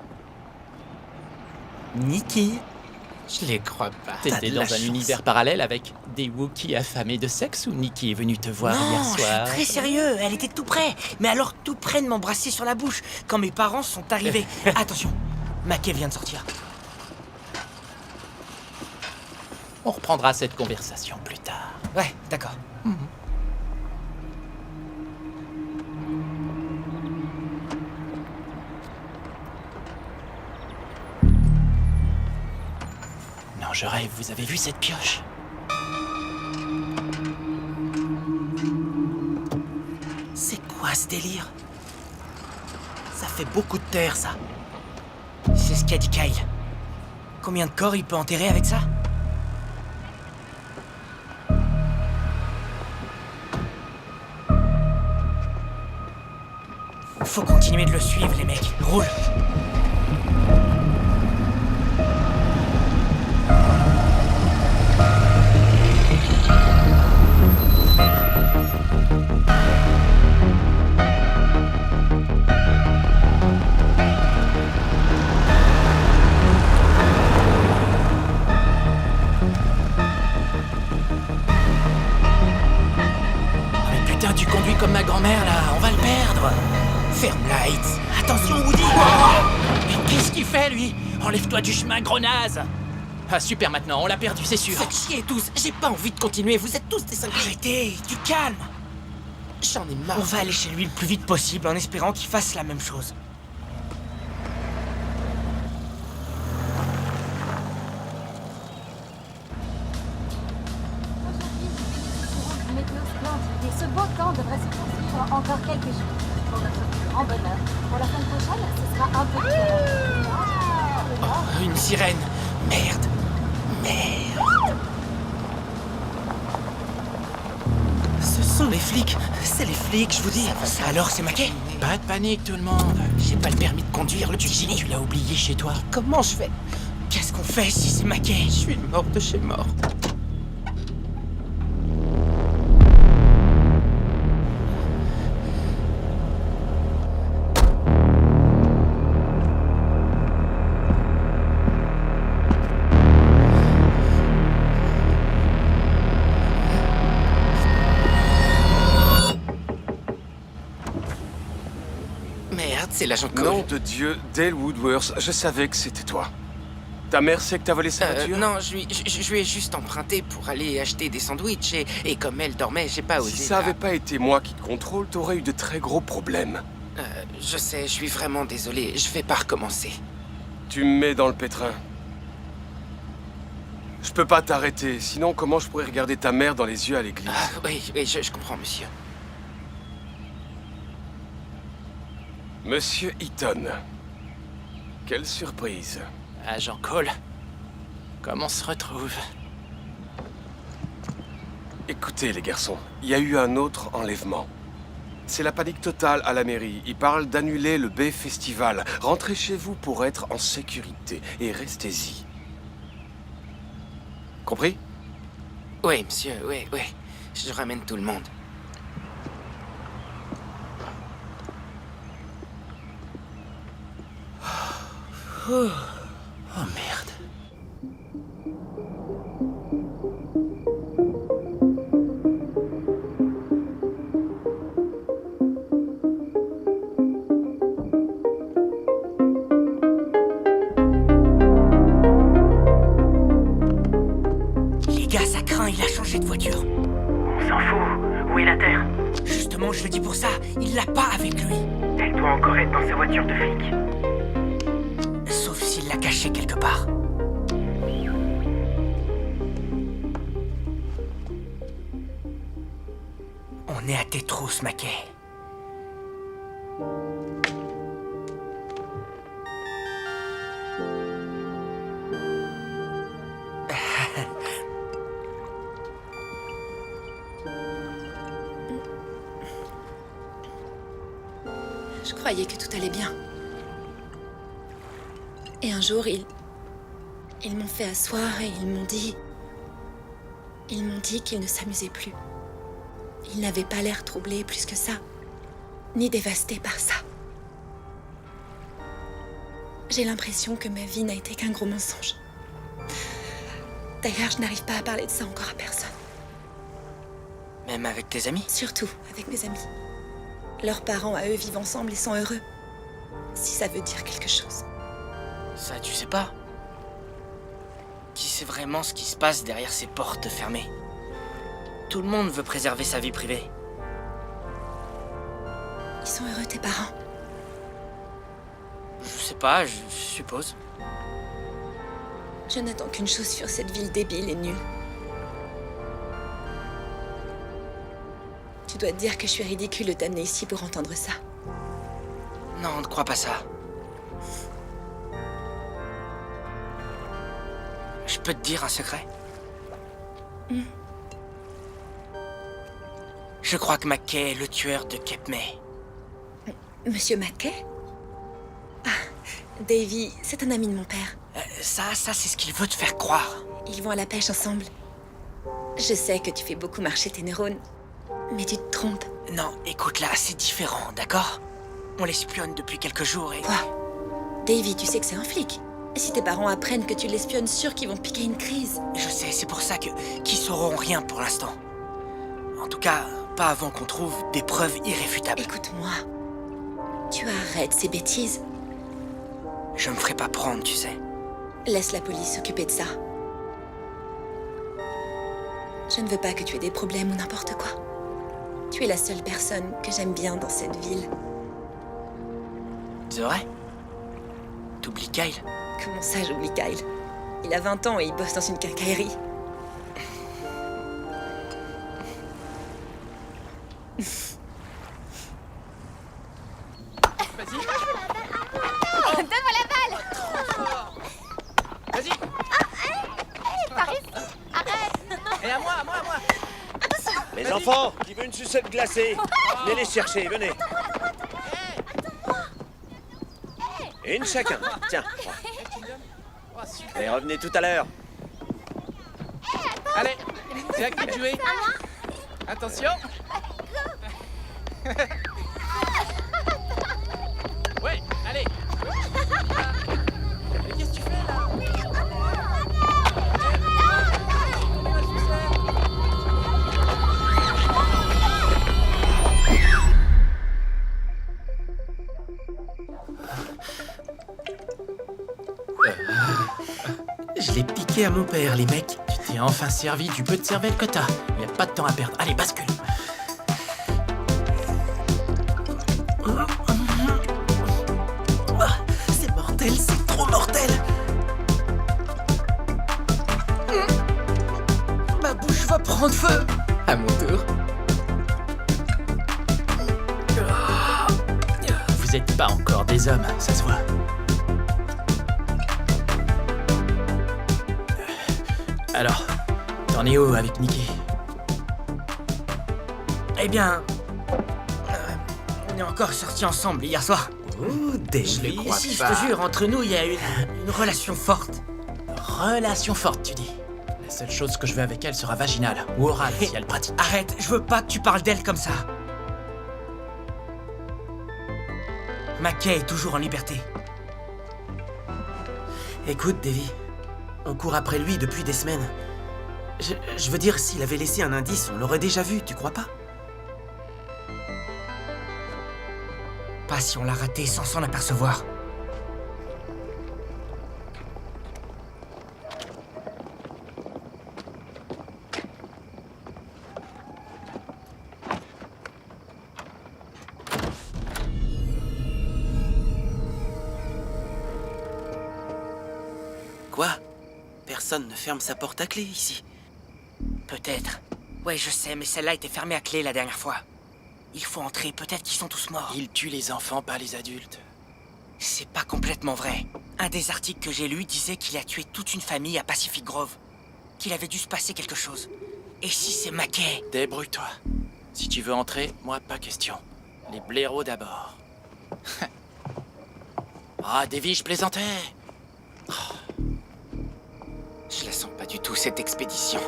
Nikki. Je les crois pas. T'étais dans un univers parallèle avec des Wookiees affamés de sexe ou Nikki est venue te voir hier Non, je soir? suis très sérieux, elle était tout près. Mais alors tout près de m'embrasser sur la bouche quand mes parents sont arrivés. Attention, Mackay vient de sortir. On reprendra cette conversation plus tard. Ouais, d'accord. Non, je rêve, vous avez vu cette pioche? C'est quoi ce délire? Ça fait beaucoup de terre, ça. C'est ce qu'a dit Kyle. Combien de corps il peut enterrer avec ça? Faut continuer de le suivre, les mecs. Roule. Mais putain, tu conduis comme ma grand-mère là, on va le perdre! Ferme lights. Attention, Woody! Mais qu'est-ce qu'il fait, lui? Enlève-toi du chemin, gros naze! Ah, super, maintenant, on l'a perdu, c'est sûr. Faites chier tous, j'ai pas envie de continuer, vous êtes tous des cinglés. Arrêtez, du calme. J'en ai marre. On va aller chez lui le plus vite possible en espérant qu'il fasse la même chose. Une météo splendide et ce beau temps devrait se poursuivre encore quelques jours. Pour notre plus grand bonheur, pour la semaine prochaine, ce sera un peu différent. Oh, une sirène. Merde. Ce sont les flics. C'est les flics, je vous dis. Alors, c'est Mackay? Pas de panique, tout le monde. J'ai pas le permis de conduire, le Virginie. Tu l'as oublié chez toi. Comment je fais? Qu'est-ce qu'on fait si c'est Mackay? Je suis mort de chez mort. Merde. C'est l'agent Cole. Nom de Dieu, Dale Woodworth, je savais que c'était toi. Ta mère sait que t'as volé sa voiture? Non, je lui ai juste emprunté pour aller acheter des sandwichs et comme elle dormait, j'ai pas osé. Si ça avait pas été moi qui te contrôle, t'aurais eu de très gros problèmes. Je sais, je suis vraiment désolé, je vais pas recommencer. Tu me mets dans le pétrin. Je peux pas t'arrêter, sinon comment je pourrais regarder ta mère dans les yeux à l'église? Oui, je comprends, monsieur. Monsieur Eaton. Quelle surprise. Agent Cole, comment on se retrouve? Écoutez les garçons, il y a eu un autre enlèvement. C'est la panique totale à la mairie. Ils parlent d'annuler le Bay Festival. Rentrez chez vous pour être en sécurité et restez-y. Compris? Oui, monsieur, oui. Je ramène tout le monde. Oh merde. Les gars, ça craint, il a changé de voiture. On s'en fout. Où est la Terre? Justement, je le dis pour ça, il l'a pas avec lui. Elle doit encore être dans sa voiture de flic. Sauf s'il l'a cachée quelque part. On est à tes trousses, Mackay. Je croyais que tout allait bien. Et un jour, ils m'ont fait asseoir et ils m'ont dit qu'ils ne s'amusaient plus. Ils n'avaient pas l'air troublés plus que ça, ni dévastés par ça. J'ai l'impression que ma vie n'a été qu'un gros mensonge. D'ailleurs, je n'arrive pas à parler de ça encore à personne. Même avec tes amis? Surtout avec mes amis. Leurs parents, à eux, vivent ensemble et sont heureux. Si ça veut dire quelque chose. Ça, tu sais pas? Qui sait vraiment ce qui se passe derrière ces portes fermées? Tout le monde veut préserver sa vie privée. Ils sont heureux, tes parents? Je sais pas, je suppose. Je n'attends qu'une chose sur cette ville débile et nulle. Tu dois te dire que je suis ridicule de t'amener ici pour entendre ça. Non, ne crois pas ça. Je peux te dire un secret? Je crois que Mackay est le tueur de Cape May. Monsieur Mackay? Ah, Davy, c'est un ami de mon père. Ça, c'est ce qu'il veut te faire croire. Ils vont à la pêche ensemble. Je sais que tu fais beaucoup marcher tes neurones, mais tu te trompes. Non, écoute là, c'est différent, d'accord? On l'espionne depuis quelques jours et... Quoi? Davy, tu sais que c'est un flic. Et si tes parents apprennent que tu l'espionnes, sûr qu'ils vont piquer une crise. Je sais, c'est pour ça qu'ils sauront rien pour l'instant. En tout cas, pas avant qu'on trouve des preuves irréfutables. Écoute-moi. Tu arrêtes ces bêtises. Je me ferai pas prendre, tu sais. Laisse la police s'occuper de ça. Je ne veux pas que tu aies des problèmes ou n'importe quoi. Tu es la seule personne que j'aime bien dans cette ville. C'est vrai? T'oublies Kyle? Comment ça, j'oublie Kyle? Il a 20 ans et il bosse dans une quincaillerie. Vas-y. Donne-moi la balle. Vas-y. Par ici. Arrête. Et à moi. Les enfants, qui veut une sucette glacée? Venez les chercher, venez. Une chacun, tiens. Et revenez tout à l'heure. Allez, c'est à qui de jouer? Attention. Ouais, allez. Mais qu'est-ce que tu fais là? Je l'ai piqué à mon père, les mecs. Tu t'es enfin servi du peu de cervelle que t'as. Y a pas de temps à perdre. Allez, bascule. C'est mortel, c'est trop mortel. Ma bouche va prendre feu. À mon tour. Vous êtes pas encore des hommes, ça se voit. Alors, t'en es où avec Nikki? Eh bien... on est encore sortis ensemble hier soir. Oh, Davy. Je le crois Si, je pas. te jure, entre nous, il y a une relation forte. Relation forte, tu dis. La seule chose que je veux avec elle sera vaginale ou orale si elle pratique. Arrête, je veux pas que tu parles d'elle comme ça. Mackay est toujours en liberté. Écoute, Davy, on court après lui depuis des semaines. Je veux dire, s'il avait laissé un indice, on l'aurait déjà vu, tu crois pas? Pas si on l'a raté sans s'en apercevoir. Quoi? Personne ne ferme sa porte à clé ici. Peut-être. Ouais, je sais, mais celle-là était fermée à clé la dernière fois. Il faut entrer, peut-être qu'ils sont tous morts. Il tue les enfants, pas les adultes. C'est pas complètement vrai. Un des articles que j'ai lu disait qu'il a tué toute une famille à Pacific Grove. Qu'il avait dû se passer quelque chose. Et si c'est Mackay? Débrouille-toi. Si tu veux entrer, moi, pas question. Les blaireaux d'abord. Ah, Davy, je plaisantais. Je la sens pas du tout, cette expédition.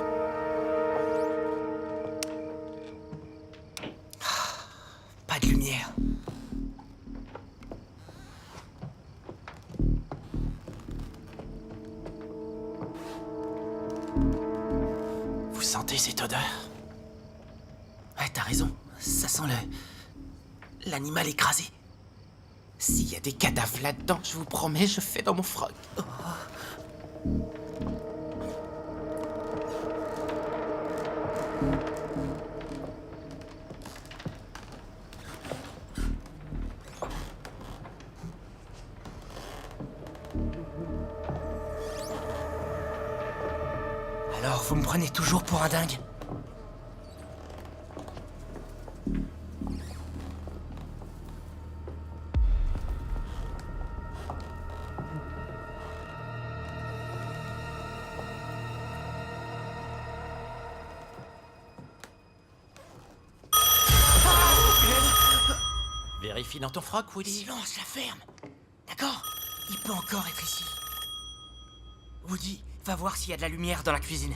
Pas de lumière. Vous sentez cette odeur? Ouais, t'as raison. Ça sent l'animal écrasé. S'il y a des cadavres là-dedans, je vous promets, je fais dans mon froc. Oh. Alors, vous me prenez toujours pour un dingue? Vérifie dans ton froc, Woody. Silence, la ferme. D'accord? Il peut encore être ici. Woody, va voir s'il y a de la lumière dans la cuisine.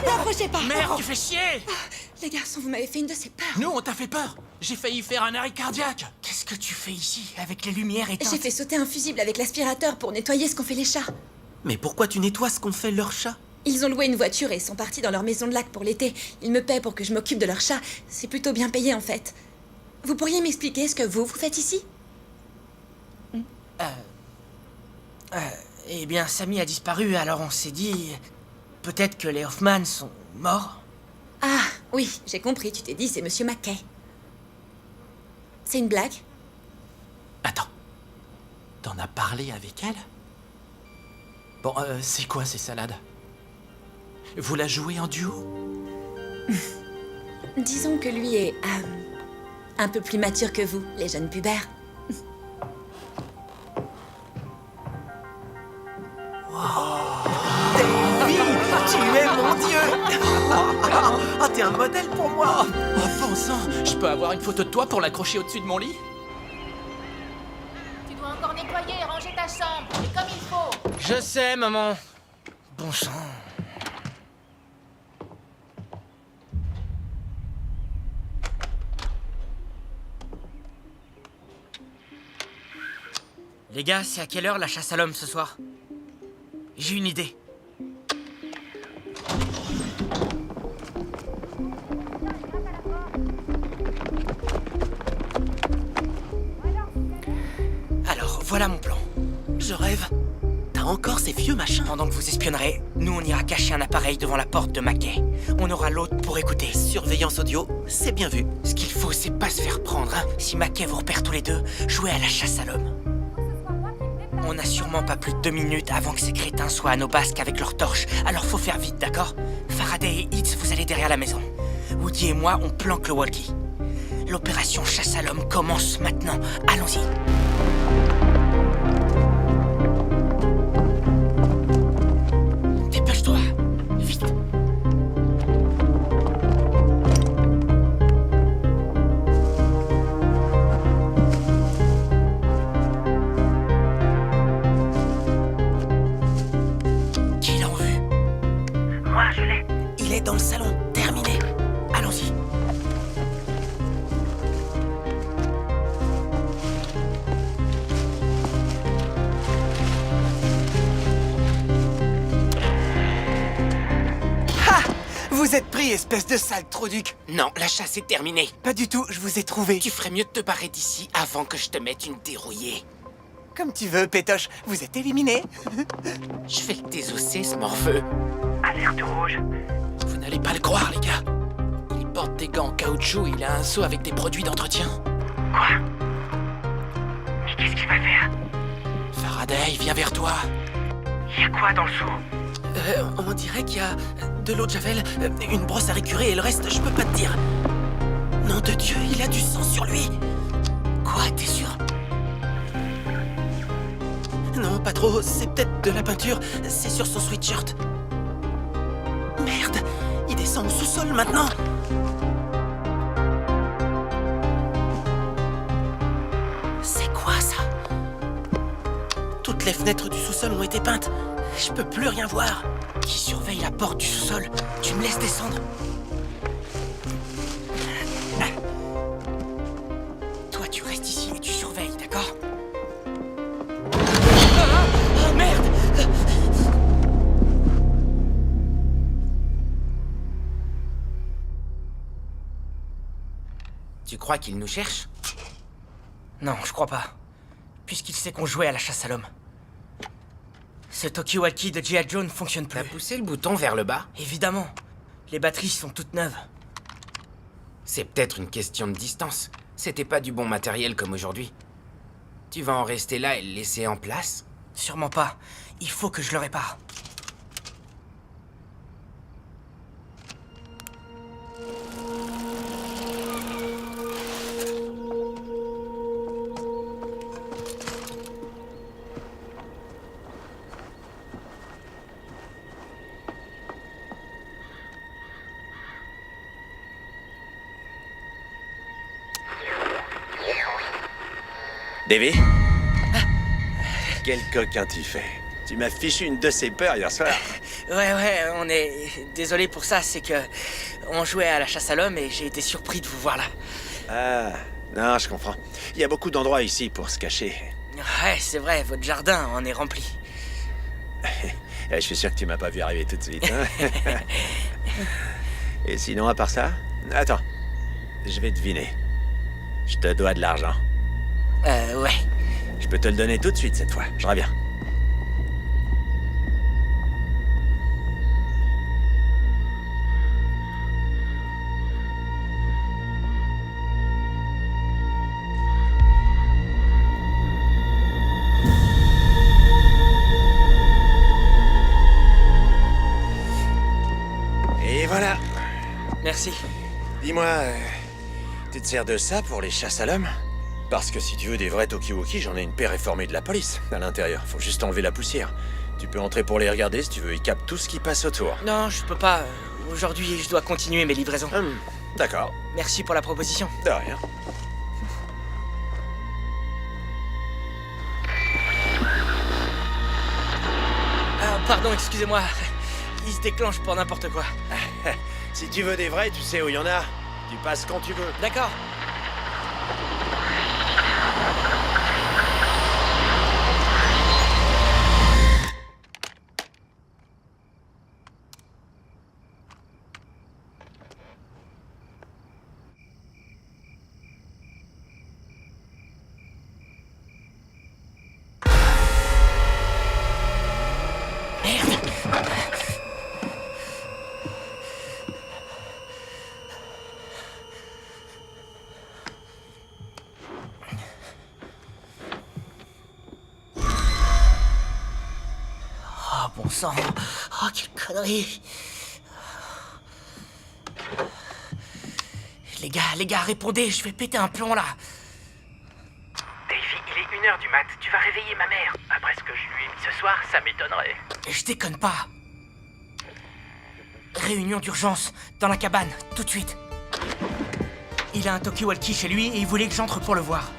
N'approchez pas! Merde, tu fais chier! Les garçons, vous m'avez fait une de ces peurs. Nous, on t'a fait peur. J'ai failli faire un arrêt cardiaque. Qu'est-ce que tu fais ici, avec les lumières éteintes? J'ai fait sauter un fusible avec l'aspirateur pour nettoyer ce qu'ont fait les chats. Mais pourquoi tu nettoies ce qu'ont fait leurs chats? Ils ont loué une voiture et sont partis dans leur maison de lac pour l'été. Ils me paient pour que je m'occupe de leurs chats. C'est plutôt bien payé, en fait. Vous pourriez m'expliquer ce que vous faites ici? Eh bien, Sammy a disparu, alors on s'est dit... Peut-être que les Hoffman sont morts? Ah, oui, j'ai compris. Tu t'es dit, c'est Monsieur Mackay. C'est une blague? Attends. T'en as parlé avec elle? Bon, c'est quoi ces salades? Vous la jouez en duo? Disons que lui est... un peu plus mature que vous, les jeunes pubères. Davy, tu es mon dieu. Oh, t'es un modèle pour moi. Oh, bon sang, je peux avoir une photo de toi pour l'accrocher au-dessus de mon lit? Tu dois encore nettoyer et ranger ta chambre. Et comme il faut. Je sais, maman. Bon sang. Les gars, c'est à quelle heure la chasse à l'homme ce soir? J'ai une idée. Je rêve. T'as encore ces vieux machins? Pendant que vous espionnerez, nous on ira cacher un appareil devant la porte de Mackay. On aura l'autre pour écouter. Surveillance audio, c'est bien vu. Ce qu'il faut, c'est pas se faire prendre, hein. Si Mackay vous repère tous les deux, jouez à la chasse à l'homme. On n'a sûrement pas plus de 2 minutes avant que ces crétins soient à nos basques avec leurs torches, alors faut faire vite, d'accord? Faraday et Hitz, vous allez derrière la maison. Woody et moi, on planque le walkie. L'opération chasse à l'homme commence maintenant. Allons-y. Dépêche-toi. Vite. Qui l'a vu? Moi, je l'ai. Il est dans le salon. Terminé. Allons-y. Vous êtes pris, espèce de sale trou-duc. Non, la chasse est terminée. Pas du tout, je vous ai trouvé. Tu ferais mieux de te barrer d'ici avant que je te mette une dérouillée. Comme tu veux, Pétoche, vous êtes éliminé. Je vais le désosser, ce morveux. Alerte rouge. Vous n'allez pas le croire, les gars. Il porte des gants en caoutchouc et il a un seau avec des produits d'entretien. Quoi? Mais qu'est-ce qu'il va faire? Faraday, viens vers toi. Il y a quoi dans le seau? On dirait qu'il y a de l'eau de javel, une brosse à récurer et le reste, je peux pas te dire. Nom de Dieu, il a du sang sur lui. Quoi, t'es sûr? Non, pas trop, c'est peut-être de la peinture, c'est sur son sweatshirt. Merde, il descend au sous-sol maintenant. C'est quoi ça? Toutes les fenêtres du sous-sol ont été peintes. Je peux plus rien voir. Qui surveille la porte du sous-sol? Tu me laisses descendre. Toi, tu restes ici et tu surveilles, d'accord? Ah, merde! Tu crois qu'il nous cherche? Non, je crois pas. Puisqu'il sait qu'on jouait à la chasse à l'homme. Ce talkie-walkie de G.I. Joe ne fonctionne plus. T'as poussé le bouton vers le bas? Évidemment. Les batteries sont toutes neuves. C'est peut-être une question de distance. C'était pas du bon matériel comme aujourd'hui. Tu vas en rester là et le laisser en place? Sûrement pas. Il faut que je le répare. Davy? Quel coquin tu fais. Tu m'as fichu une de ces peurs hier soir. Ouais, on est... Désolé pour ça, c'est que... On jouait à la chasse à l'homme et j'ai été surpris de vous voir là. Ah, non, je comprends. Il y a beaucoup d'endroits ici pour se cacher. Ouais, c'est vrai, votre jardin en est rempli. Je suis sûr que tu m'as pas vu arriver tout de suite. Hein. Et sinon, à part ça... Attends, je vais deviner. Je te dois de l'argent. Ouais. Je peux te le donner tout de suite cette fois. Je reviens. Et voilà. Merci. Dis-moi, tu te sers de ça pour les chasses à l'homme? Parce que si tu veux des vrais talkie-walkie, j'en ai une paire réformée de la police à l'intérieur. Faut juste enlever la poussière. Tu peux entrer pour les regarder si tu veux, ils captent tout ce qui passe autour. Non, je peux pas. Aujourd'hui, je dois continuer mes livraisons. D'accord. Merci pour la proposition. De rien. Ah, pardon, excusez-moi. Il se déclenche pour n'importe quoi. Si tu veux des vrais, tu sais où il y en a. Tu passes quand tu veux. D'accord. sang. Oh, quelle connerie. Les gars, répondez, je vais péter un plomb là. Davy, il est 1h du mat. Tu vas réveiller ma mère. Après ce que je lui ai mis ce soir, ça m'étonnerait. Je déconne pas. Réunion d'urgence, dans la cabane, tout de suite. Il a un talkie-walkie chez lui et il voulait que j'entre pour le voir.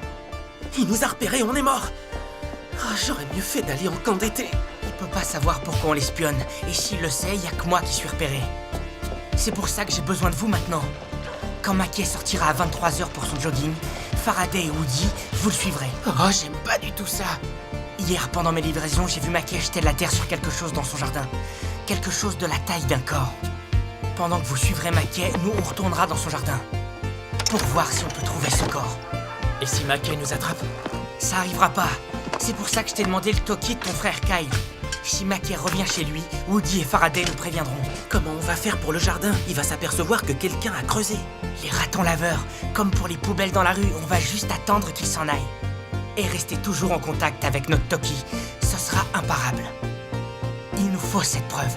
Il nous a repérés, on est morts. Oh, j'aurais mieux fait d'aller en camp d'été. Il peut pas savoir pourquoi on l'espionne. Et s'il le sait, y a que moi qui suis repéré. C'est pour ça que j'ai besoin de vous maintenant. Quand Mackay sortira à 23h pour son jogging, Faraday et Woody, vous le suivrez. Oh, j'aime pas du tout ça. Hier, pendant mes livraisons, j'ai vu Mackay jeter de la terre sur quelque chose dans son jardin. Quelque chose de la taille d'un corps. Pendant que vous suivrez Mackay, nous on retournera dans son jardin. Pour voir si on peut trouver ce corps. Et si Mackay nous attrape? Ça arrivera pas. C'est pour ça que je t'ai demandé le talkie de ton frère Kyle. Si Mackay revient chez lui, Woody et Faraday nous préviendront. Comment on va faire pour le jardin? Il va s'apercevoir que quelqu'un a creusé. Les ratons laveurs, comme pour les poubelles dans la rue, on va juste attendre qu'ils s'en aillent. Et rester toujours en contact avec notre talkie. Ce sera imparable. Il nous faut cette preuve.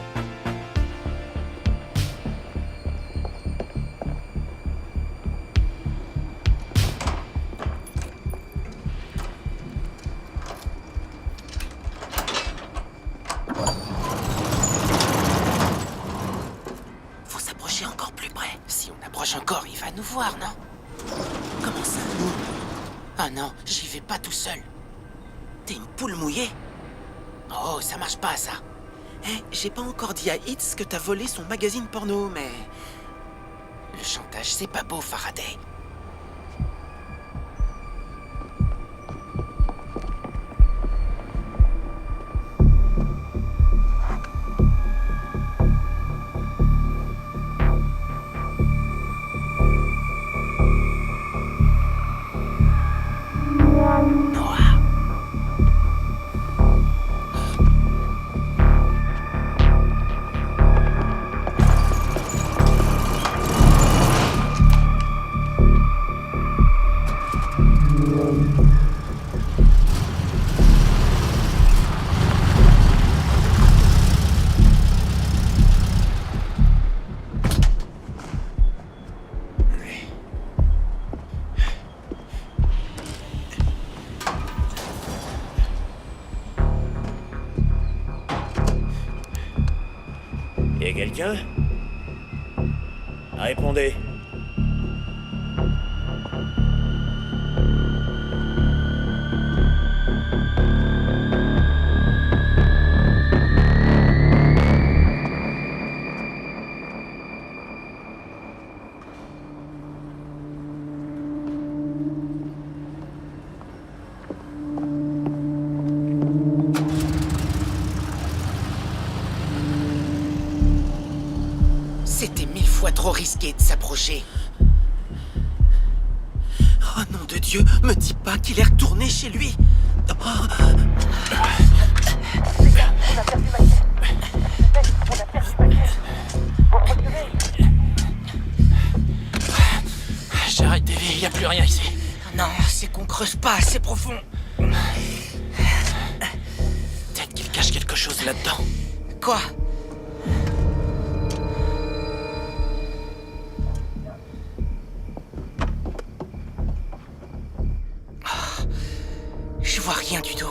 Faut s'approcher encore plus près. Si on approche encore, il va nous voir, non? Comment ça, nous? Ah non, j'y vais pas tout seul. T'es une poule mouillée? Oh, ça marche pas, ça. Eh, j'ai pas encore dit à Hitz que t'as volé son magazine porno, mais... Le chantage, c'est pas beau, Faraday. Y'a quelqu'un? Répondez. C'était 1000 fois trop risqué de s'approcher. Oh nom de Dieu, me dis pas qu'il est retourné chez lui. Oh. Les gars, on a perdu Mackay. On a perdu Mackay. Vous me reculez? J'arrête, Davy, y a plus rien ici. Non, c'est qu'on creuse pas assez profond. Peut-être qu'il cache quelque chose là-dedans. Quoi? Je vois rien du tout.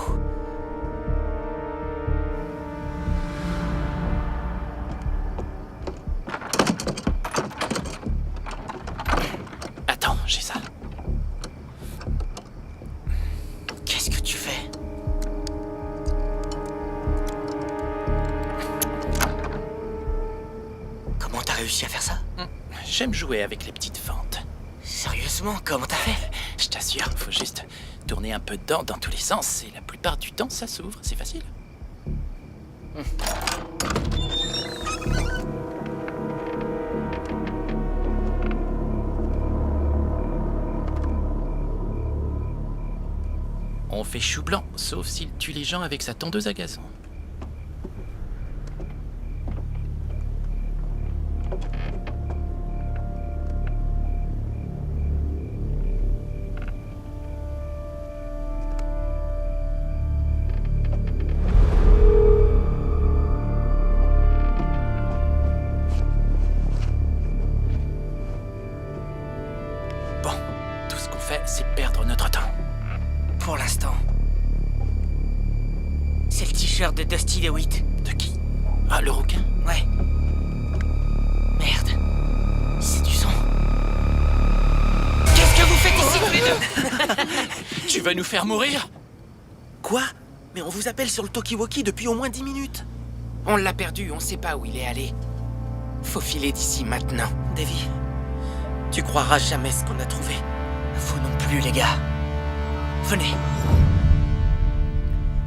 Attends, j'ai ça. Qu'est-ce que tu fais? Comment t'as réussi à faire ça? J'aime jouer avec les petites fentes. Sérieusement, comment t'as fait? Je t'assure, faut juste tourner un peu dedans dans tous les sens et la plupart du temps ça s'ouvre, c'est facile. On fait chou blanc, sauf s'il tue les gens avec sa tondeuse à gazon. t-shirt de Dusty DeWitt. De qui? Ah, le rouquin? Ouais. Merde. C'est du sang. Qu'est-ce que vous faites ici tous les deux? Tu veux nous faire mourir? Quoi? Mais on vous appelle sur le talkie-walkie depuis au moins 10 minutes. On l'a perdu, on sait pas où il est allé. Faut filer d'ici maintenant. Davy, tu croiras jamais ce qu'on a trouvé. Vous non plus, les gars. Venez.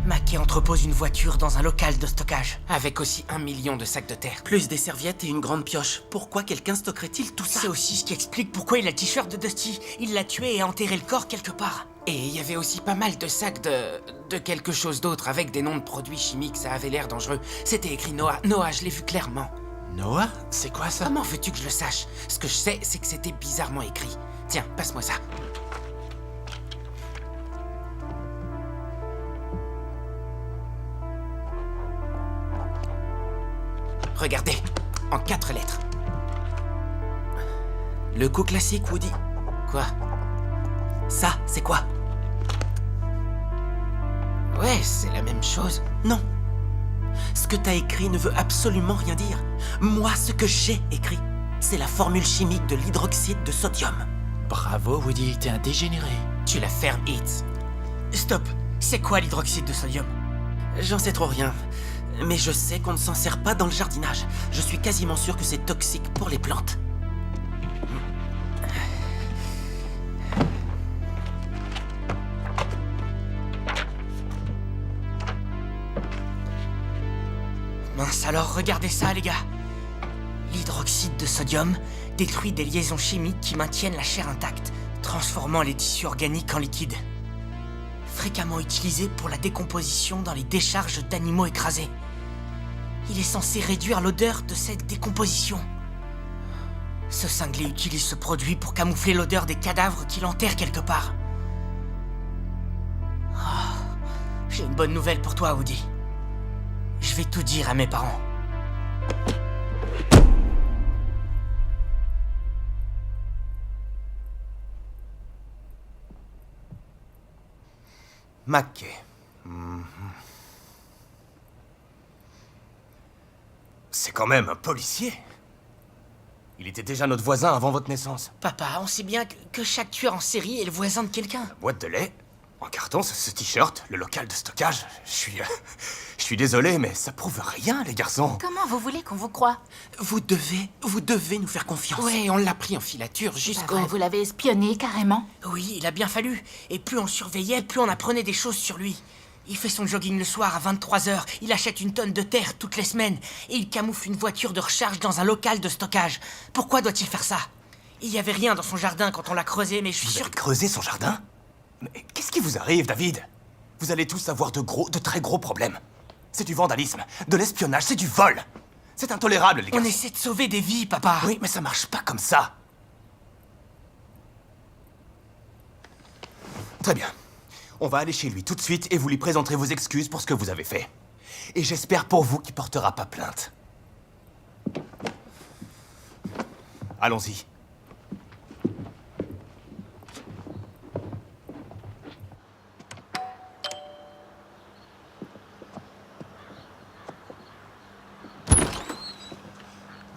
Mackay entrepose une voiture dans un local de stockage, avec aussi 1 million de sacs de terre. Plus des serviettes et une grande pioche. Pourquoi quelqu'un stockerait-il tout ça? C'est aussi ce qui explique pourquoi il a le t-shirt de Dusty. Il l'a tué et a enterré le corps quelque part. Et il y avait aussi pas mal de sacs de quelque chose d'autre, avec des noms de produits chimiques, ça avait l'air dangereux. C'était écrit Noah. Noah, je l'ai vu clairement. Noah? C'est quoi ça? Comment veux-tu que je le sache? Ce que je sais, c'est que c'était bizarrement écrit. Tiens, passe-moi ça. Regardez, en 4 lettres. Le coup classique, Woody. Quoi? Ça, c'est quoi? Ouais, c'est la même chose. Non. Ce que t'as écrit ne veut absolument rien dire. Moi, ce que j'ai écrit, c'est la formule chimique de l'hydroxyde de sodium. Bravo, Woody, t'es un dégénéré. Tu la fermes, Hitz. Stop. C'est quoi l'hydroxyde de sodium? J'en sais trop rien. Mais je sais qu'on ne s'en sert pas dans le jardinage. Je suis quasiment sûr que c'est toxique pour les plantes. Mince, alors regardez ça, les gars. L'hydroxyde de sodium détruit des liaisons chimiques qui maintiennent la chair intacte, transformant les tissus organiques en liquide. Fréquemment utilisé pour la décomposition dans les décharges d'animaux écrasés. Il est censé réduire l'odeur de cette décomposition. Ce cinglé utilise ce produit pour camoufler l'odeur des cadavres qu'il enterre quelque part. Oh, j'ai une bonne nouvelle pour toi, Woody. Je vais tout dire à mes parents. Mackay. C'est quand même un policier. Il était déjà notre voisin avant votre naissance. Papa, on sait bien que chaque tueur en série est le voisin de quelqu'un. La boîte de lait, en carton, ce t-shirt, le local de stockage. Je suis désolé, mais ça prouve rien, les garçons. Comment vous voulez qu'on vous croie? Vous devez nous faire confiance. Ouais, on l'a pris en filature jusqu'au... Vous l'avez espionné carrément? Oui, il a bien fallu. Et plus on surveillait, plus on apprenait des choses sur lui. Il fait son jogging le soir à 23h, il achète une tonne de terre toutes les semaines, et il camoufle une voiture de recharge dans un local de stockage. Pourquoi doit-il faire ça? Il y avait rien dans son jardin quand on l'a creusé, mais je suis sûr que... Creuser son jardin? Mais qu'est-ce qui vous arrive, David? Vous allez tous avoir de très gros problèmes. C'est du vandalisme, de l'espionnage, c'est du vol. C'est intolérable, les gars. On essaie de sauver des vies, papa. Oui, mais ça marche pas comme ça. Très bien. On va aller chez lui tout de suite et vous lui présenterez vos excuses pour ce que vous avez fait. Et j'espère pour vous qu'il portera pas plainte. Allons-y.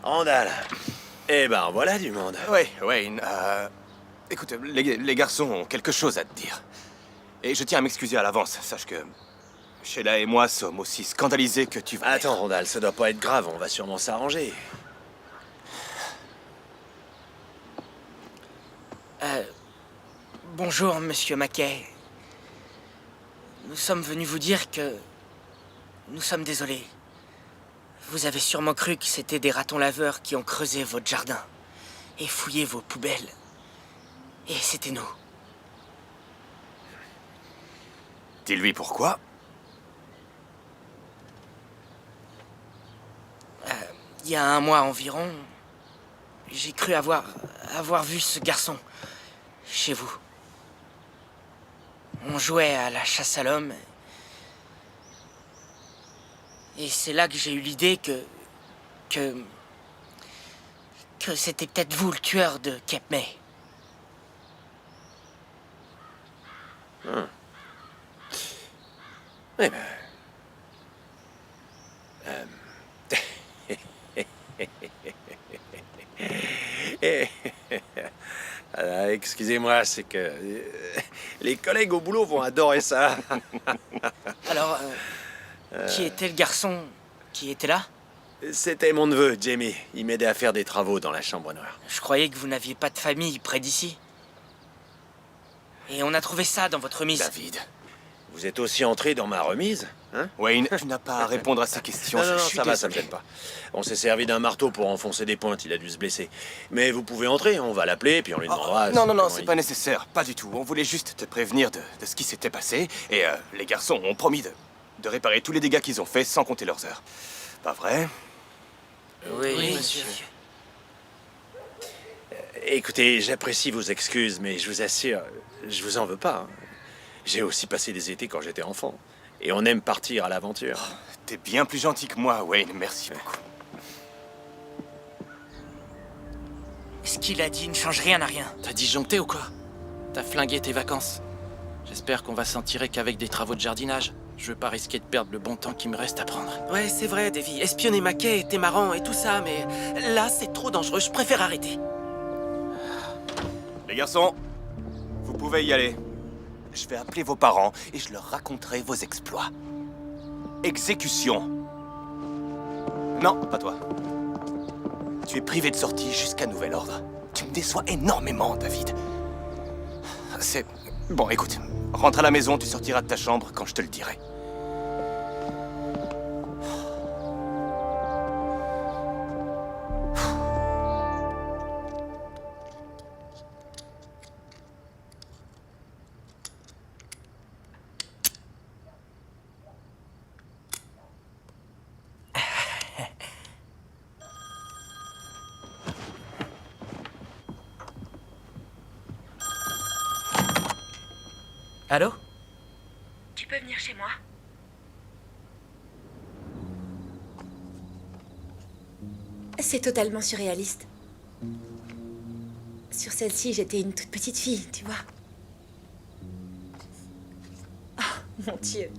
Randall. Eh ben, voilà du monde. Ouais, Wayne, écoute, les garçons ont quelque chose à te dire. Et je tiens à m'excuser à l'avance. Sache que Sheila et moi sommes aussi scandalisés que tu vas. Attends, Randall, ça doit pas être grave, on va sûrement s'arranger. Bonjour, monsieur Mackay. Nous sommes venus vous dire que... Nous sommes désolés. Vous avez sûrement cru que c'était des ratons laveurs qui ont creusé votre jardin et fouillé vos poubelles. Et c'était nous. Dis-lui pourquoi. Il y a 1 mois environ, j'ai cru avoir vu ce garçon chez vous. On jouait à la chasse à l'homme. Et c'est là que j'ai eu l'idée que c'était peut-être vous le tueur de Cape May. Eh ben, excusez-moi, c'est que... les collègues au boulot vont adorer ça. Alors, qui était le garçon qui était là? C'était mon neveu, Jamie. Il m'aidait à faire des travaux dans la chambre noire. Je croyais que vous n'aviez pas de famille près d'ici. Et on a trouvé ça dans votre remise. David. Vous êtes aussi entré dans ma remise, hein? Wayne, tu n'as pas à répondre à ces questions. Non, non, je suis ça va, désolé. ça me gêne pas. On s'est servi d'un marteau pour enfoncer des pointes, il a dû se blesser. Mais vous pouvez entrer, on va l'appeler, puis on lui demandera... Non, non, non, comment c'est il- pas nécessaire, pas du tout. On voulait juste te prévenir de ce qui s'était passé, et les garçons ont promis de réparer tous les dégâts qu'ils ont faits sans compter leurs heures. Pas vrai? Oui, monsieur. Écoutez, j'apprécie vos excuses, mais je vous assure, je vous en veux pas. hein. J'ai aussi passé des étés quand j'étais enfant. Et on aime partir à l'aventure. T'es bien plus gentil que moi, Wayne, merci beaucoup. Ce qu'il a dit ne change rien à rien. T'as disjoncté ou quoi? T'as flingué tes vacances. J'espère qu'on va s'en tirer qu'avec des travaux de jardinage. Je veux pas risquer de perdre le bon temps qui me reste à prendre. Ouais, c'est vrai, Davy. Espionner Mackay était marrant et tout ça, mais là, c'est trop dangereux. Je préfère arrêter. Les garçons, vous pouvez y aller. Je vais appeler vos parents et je leur raconterai vos exploits. Exécution. Non, pas toi. Tu es privé de sortie jusqu'à nouvel ordre. Tu me déçois énormément, David. C'est... Bon, écoute, rentre à la maison, tu sortiras de ta chambre quand je te le dirai. Allô? Tu peux venir chez moi? C'est totalement surréaliste. Sur celle-ci, j'étais une toute petite fille, tu vois. Oh, mon Dieu.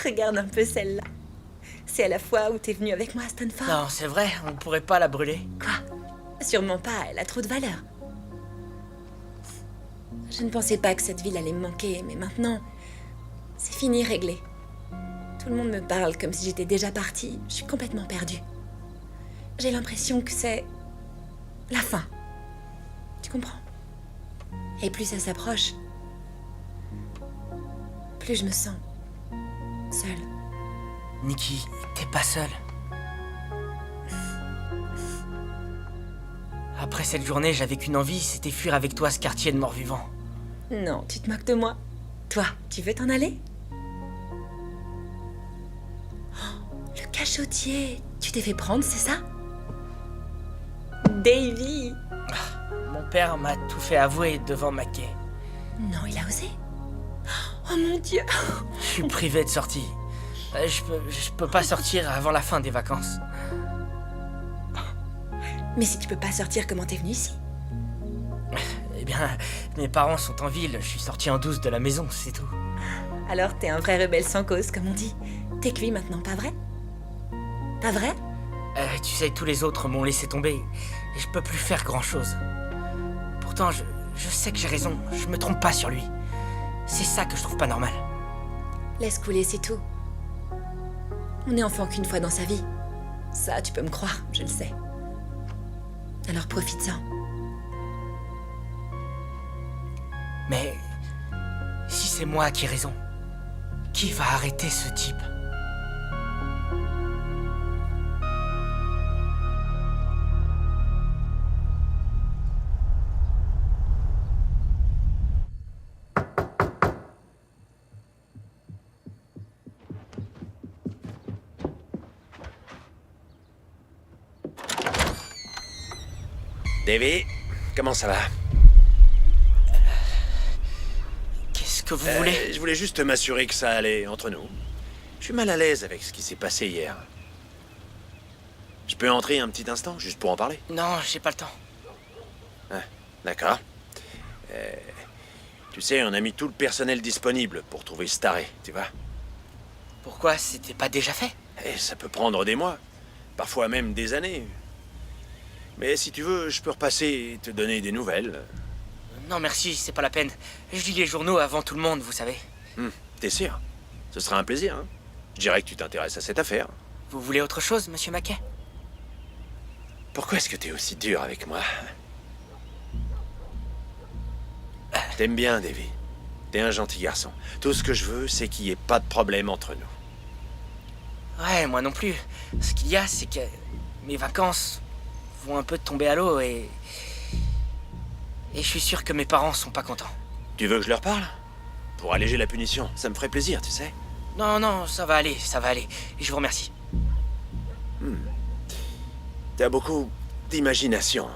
Regarde un peu celle-là. C'est à la fois où t'es venu avec moi à Stanford. Non, c'est vrai, on pourrait pas la brûler. Sûrement pas, elle a trop de valeur. Je ne pensais pas que cette ville allait me manquer, mais maintenant, c'est fini, réglé. Tout le monde me parle comme si j'étais déjà partie. Je suis complètement perdue. J'ai l'impression que c'est la fin. Tu comprends? Et plus ça s'approche, plus je me sens seule. Nikki, t'es pas seule. Après cette journée, j'avais qu'une envie, c'était fuir avec toi ce quartier de morts-vivants. Non, tu te moques de moi. Toi, tu veux t'en aller? Oh, le cachotier. Tu t'es fait prendre, c'est ça? Davy! Mon père m'a tout fait avouer devant Mackay. Non, il a osé. Oh mon Dieu! Je suis privé de sortie. Je peux pas sortir avant la fin des vacances. Mais si tu peux pas sortir, comment t'es venu ici? Eh bien, mes parents sont en ville, je suis sorti en douce de la maison, c'est tout. Alors t'es un vrai rebelle sans cause, comme on dit. T'es cuit maintenant, pas vrai? Pas vrai? Tu sais, tous les autres m'ont laissé tomber, et je peux plus faire grand-chose. Pourtant, je sais que j'ai raison, je me trompe pas sur lui. C'est ça que je trouve pas normal. Laisse couler, c'est tout. On est enfant qu'une fois dans sa vie. Ça, tu peux me croire, je le sais. Alors profite-en. Mais si c'est moi qui ai raison, qui va arrêter ce type? Davy, comment ça va? Qu'est-ce que vous voulez? Je voulais juste m'assurer que ça allait entre nous. Je suis mal à l'aise avec ce qui s'est passé hier. Je peux entrer un petit instant, juste pour en parler? Non, j'ai pas le temps. Ah, d'accord. Tu sais, on a mis tout le personnel disponible pour trouver Staré, tu vois. Pourquoi c'était pas déjà fait? Et ça peut prendre des mois, parfois même des années. Mais si tu veux, je peux repasser et te donner des nouvelles. Non, merci, c'est pas la peine. Je lis les journaux avant tout le monde, vous savez. T'es sûr? Ce sera un plaisir, hein. Je dirais que tu t'intéresses à cette affaire. Vous voulez autre chose, monsieur Mackay? Pourquoi est-ce que t'es aussi dur avec moi? T'aimes bien, Davy. T'es un gentil garçon. Tout ce que je veux, c'est qu'il n'y ait pas de problème entre nous. Ouais, moi non plus. Ce qu'il y a, c'est que mes vacances vont un peu tomber à l'eau et je suis sûr que mes parents sont pas contents. Tu veux que je leur parle? Pour alléger la punition, ça me ferait plaisir, tu sais. Non, non, ça va aller, ça va aller. Je vous remercie. T'as beaucoup d'imagination.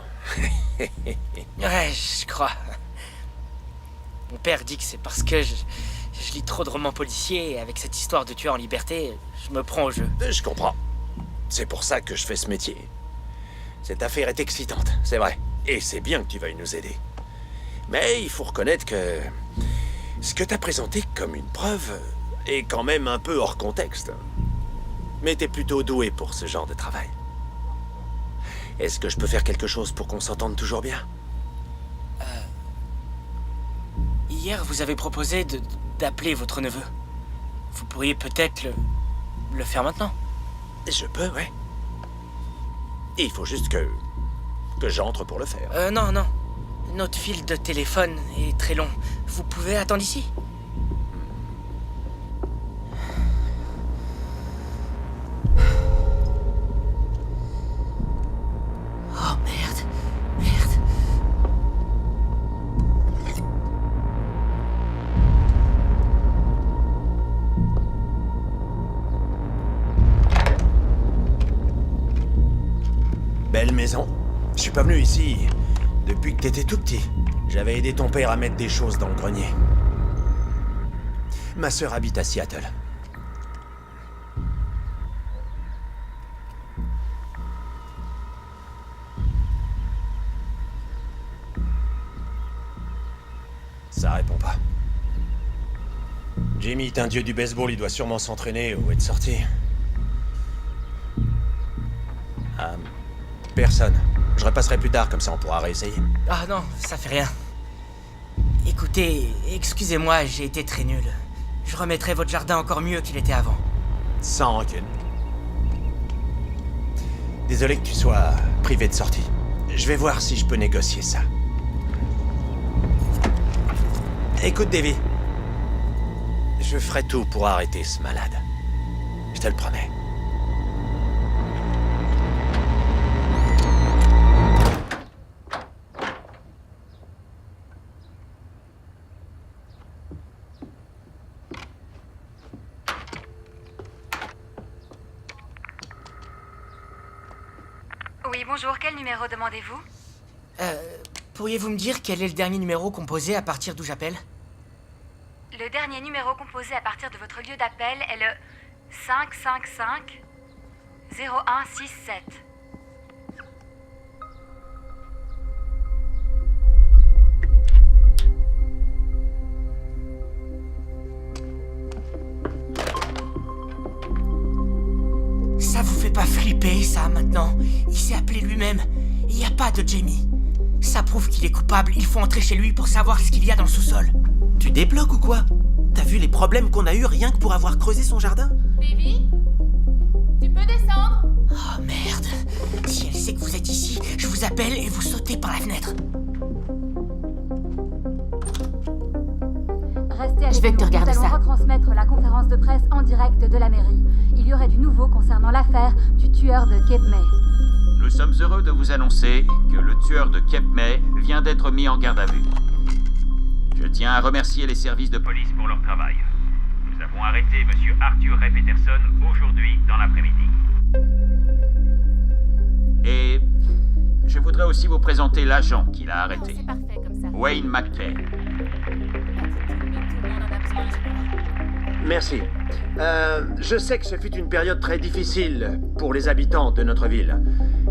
Ouais, je crois. Mon père dit que c'est parce que je lis trop de romans policiers et avec cette histoire de tueur en liberté, je me prends au jeu. Je comprends. C'est pour ça que je fais ce métier. Cette affaire est excitante, c'est vrai. Et c'est bien que tu veuilles nous aider. Mais il faut reconnaître que ce que t'as présenté comme une preuve est quand même un peu hors contexte. Mais t'es plutôt doué pour ce genre de travail. Est-ce que je peux faire quelque chose pour qu'on s'entende toujours bien? Hier, vous avez proposé d'appeler votre neveu. Vous pourriez peut-être le faire maintenant. Je peux, ouais. Et il faut juste que j'entre pour le faire. Non, non. Notre fil de téléphone est très long. Vous pouvez attendre ici? Oh merde, merde. Belle maison. Je suis pas venu ici depuis que t'étais tout petit. J'avais aidé ton père à mettre des choses dans le grenier. Ma sœur habite à Seattle. Ça répond pas. Jimmy est un dieu du baseball, il doit sûrement s'entraîner ou être sorti. Personne. Je repasserai plus tard, comme ça on pourra réessayer. Ah non, ça fait rien. Écoutez, excusez-moi, j'ai été très nul. Je remettrai votre jardin encore mieux qu'il était avant. Sans rancune. Désolé que tu sois privé de sortie. Je vais voir si je peux négocier ça. Écoute, Davy. Je ferai tout pour arrêter ce malade. Je te le promets. Oui, bonjour, quel numéro demandez-vous? Pourriez-vous me dire quel est le dernier numéro composé à partir d'où j'appelle? Le dernier numéro composé à partir de votre lieu d'appel est le 555 0167. Ça vous fait pas flipper, ça, maintenant? Il s'est appelé lui-même. Il n'y a pas de Jamie. Ça prouve qu'il est coupable. Il faut entrer chez lui pour savoir ce qu'il y a dans le sous-sol. Tu débloques ou quoi? T'as vu les problèmes qu'on a eu rien que pour avoir creusé son jardin? Baby? Tu peux descendre? Oh merde. Si elle sait que vous êtes ici, je vous appelle et vous sautez par la fenêtre. Restez avec Je vais nous. te regarder Nous allons ça. retransmettre la conférence de presse en direct de la mairie. Il y aurait du nouveau concernant l'affaire du tueur de Cape May. Nous sommes heureux de vous annoncer que le tueur de Cape May vient d'être mis en garde à vue. Je tiens à remercier les services de police pour leur travail. Nous avons arrêté Monsieur Arthur Ray Peterson aujourd'hui dans l'après-midi. Et je voudrais aussi vous présenter l'agent qui l'a arrêté. C'est parfait comme ça. Wayne McKay. Merci. Je sais que ce fut une période très difficile pour les habitants de notre ville.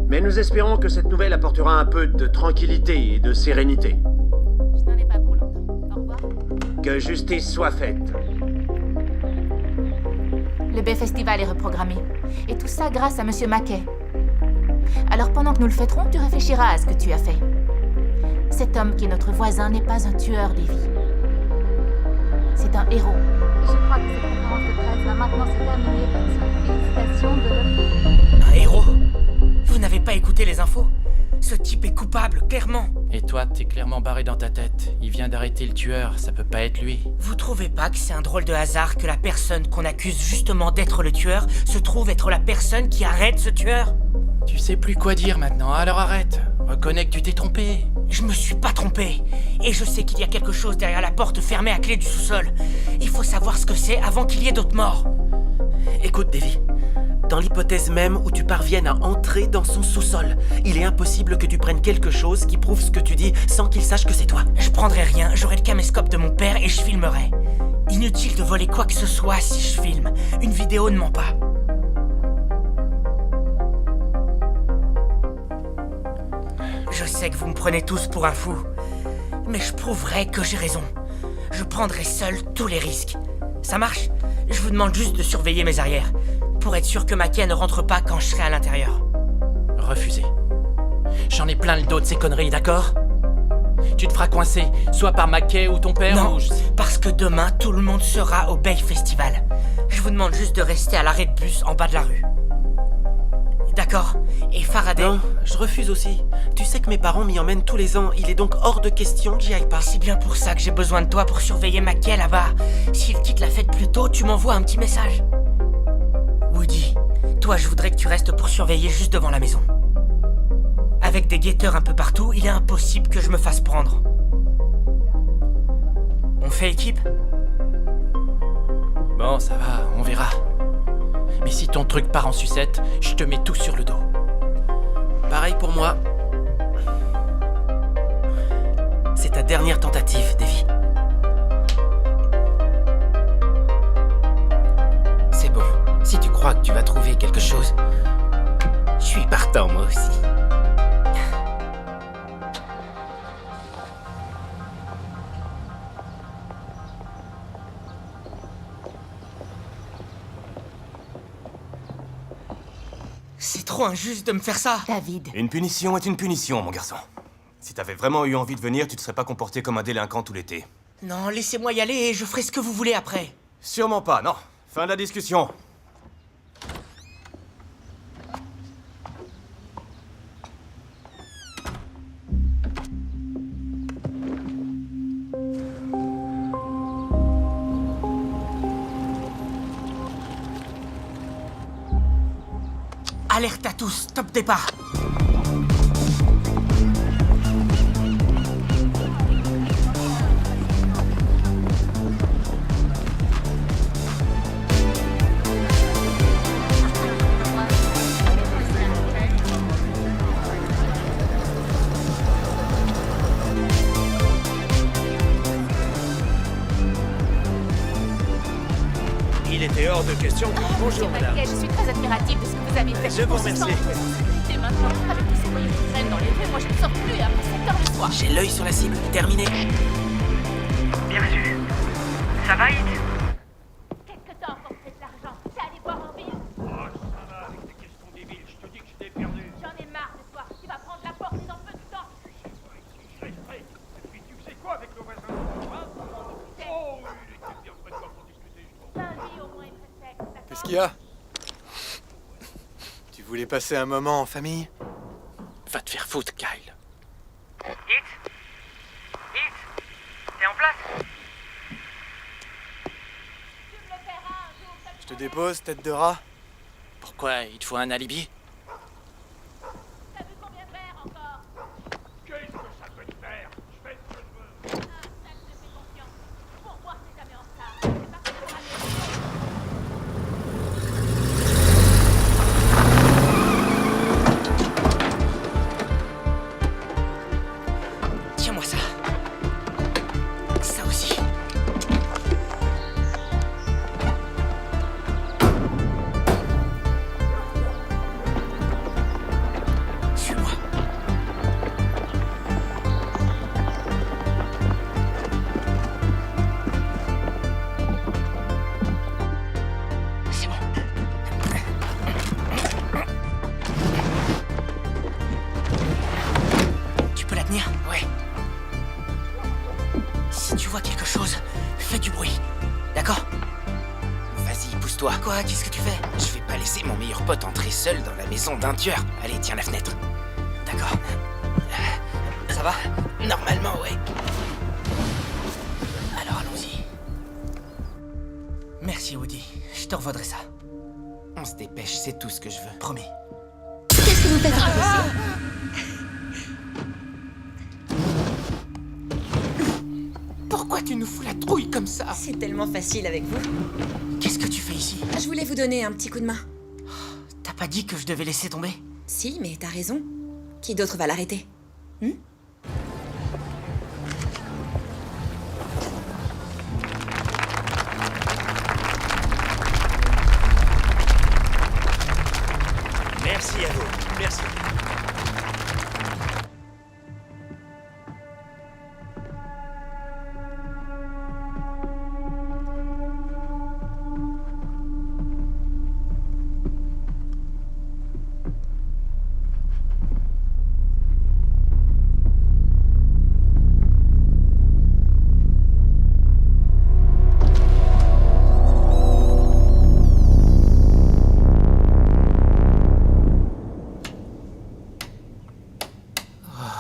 Mais nous espérons que cette nouvelle apportera un peu de tranquillité et de sérénité. Je n'en ai pas pour longtemps. Au revoir. Que justice soit faite. Le Bay Festival est reprogrammé. Et tout ça grâce à Monsieur Mackay. Alors pendant que nous le fêterons, tu réfléchiras à ce que tu as fait. Cet homme qui est notre voisin n'est pas un tueur, Davy. C'est un héros. Je crois que cette conférence de presse va maintenant se terminer. Félicitations de Un héros? Vous n'avez pas écouté les infos? Ce type est coupable, clairement. Et toi, t'es clairement barré dans ta tête. Il vient d'arrêter le tueur, ça peut pas être lui. Vous trouvez pas que c'est un drôle de hasard que la personne qu'on accuse justement d'être le tueur se trouve être la personne qui arrête ce tueur? Tu sais plus quoi dire maintenant, alors arrête. Reconnais que tu t'es trompé. Je me suis pas trompé. Et je sais qu'il y a quelque chose derrière la porte fermée à clé du sous-sol. Il faut savoir ce que c'est avant qu'il y ait d'autres morts. Écoute, Davy. Dans l'hypothèse même où tu parviennes à entrer dans son sous-sol, il est impossible que tu prennes quelque chose qui prouve ce que tu dis sans qu'il sache que c'est toi. Je prendrai rien, j'aurai le caméscope de mon père et je filmerai. Inutile de voler quoi que ce soit si je filme. Une vidéo ne ment pas. Je sais que vous me prenez tous pour un fou, mais je prouverai que j'ai raison. Je prendrai seul tous les risques. Ça marche? Je vous demande juste de surveiller mes arrières, pour être sûr que Mackay ne rentre pas quand je serai à l'intérieur. Refusé. J'en ai plein le dos de ces conneries, d'accord? Tu te feras coincer, soit par Mackay ou ton père Non, ou... parce que demain, tout le monde sera au Bay Festival. Je vous demande juste de rester à l'arrêt de bus en bas de la rue. D'accord? Et Faraday... Non, je refuse aussi. Tu sais que mes parents m'y emmènent tous les ans. Il est donc hors de question que j'y aille pas. C'est bien pour ça que j'ai besoin de toi pour surveiller Mackay là-bas. S'il quitte la fête plus tôt, tu m'envoies un petit message. Woody, toi je voudrais que tu restes pour surveiller juste devant la maison. Avec des guetteurs un peu partout, il est impossible que je me fasse prendre. On fait équipe? Bon, ça va, on verra. Mais si ton truc part en sucette, je te mets tout sur le dos. Pareil pour moi. C'est ta dernière tentative, Davy. C'est bon. Si tu crois que tu vas trouver quelque chose, je suis partant moi aussi. C'est trop injuste de me faire ça. David. Une punition est une punition, mon garçon. Si t'avais vraiment eu envie de venir, tu te serais pas comporté comme un délinquant tout l'été. Non, laissez-moi y aller et je ferai ce que vous voulez après. Sûrement pas, non. Fin de la discussion. Alerte à tous, top départ. Il était hors de question. Bonjour, madame. Je suis très admirative de ce que vous avez fait. Je vous remercie. Et maintenant, avec tous ces voyous qui traînent dans les rues, moi je ne sors plus après 7 heures le soir. J'ai l'œil sur la cible. Terminé. Bien reçu. Ça va, Hit? Qu'est-ce que t'as emporté de l'argent? T'es allé boire en ville? Oh, ça va avec tes questions débiles. Je te dis que je t'ai perdu. J'en ai marre de toi. Tu vas prendre la porte dans peu de temps. Je resterai. Et puis tu faisais quoi avec le voisin? Hein? Oh, il était bien près de toi pour discuter, je trouve. Lundi au moins il serait sec, d'accord? Qu'est-ce qu'il y a? Tu voulais passer un moment en famille? Va te faire foutre, Kyle. Hit? Hit? T'es en place? Tu me le paieras un jour. ça Je te dépose, tête de rat? Pourquoi il te faut un alibi? T'as vu combien de verres encore? Qu'est-ce que ça peut te faire? Je fais ce que je veux. Ah, ça je te fais confiance. Pour moi t'es jamais en retard. C'est parce que t'auras des- Tiens-moi ça. Ça aussi. Suis-moi. C'est bon. quoi? Qu'est-ce que tu fais? Je vais pas laisser mon meilleur pote entrer seul dans la maison d'un tueur. Allez, tiens la fenêtre. D'accord. Ça va? Normalement, ouais. Alors allons-y. Merci, Woody. Je te revaudrai ça. On se dépêche, c'est tout ce que je veux. Promis. Qu'est-ce que vous faites ici? Pourquoi tu nous fous la trouille comme ça? C'est tellement facile avec vous. Qu'est-ce que tu fais ici? Je voulais vous donner un petit coup de main. T'as pas dit que je devais laisser tomber? Si, mais t'as raison. Qui d'autre va l'arrêter? Merci à vous. Merci.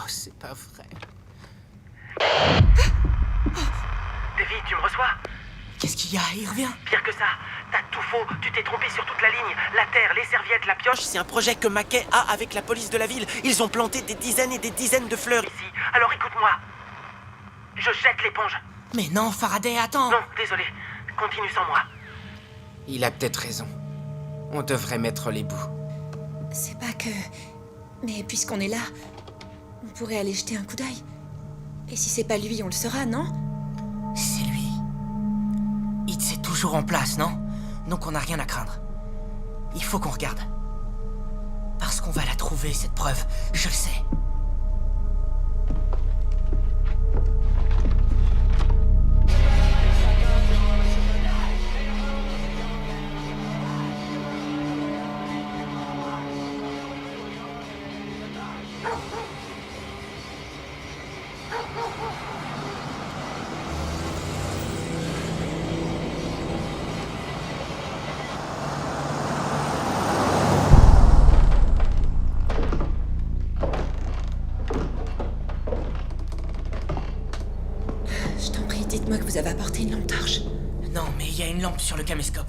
C'est pas vrai. Davy, tu me reçois? Qu'est-ce qu'il y a? Il revient? Pire que ça, t'as tout faux, tu t'es trompé sur toute la ligne. La terre, les serviettes, la pioche. C'est un projet que Mackay a avec la police de la ville. Ils ont planté des dizaines et des dizaines de fleurs ici. Alors écoute-moi. Je jette l'éponge. Mais non, Faraday, attends! Non, désolé. Continue sans moi. Il a peut-être raison. On devrait mettre les bouts. C'est pas que... Mais puisqu'on est là, on pourrait aller jeter un coup d'œil. Et si c'est pas lui, on le saura, non? C'est lui. Hitz est toujours en place, non? Donc on n'a rien à craindre. Il faut qu'on regarde. Parce qu'on va la trouver, cette preuve. Je le sais. Je t'en prie, dites-moi que vous avez apporté une lampe torche. Non, mais il y a une lampe sur le caméscope.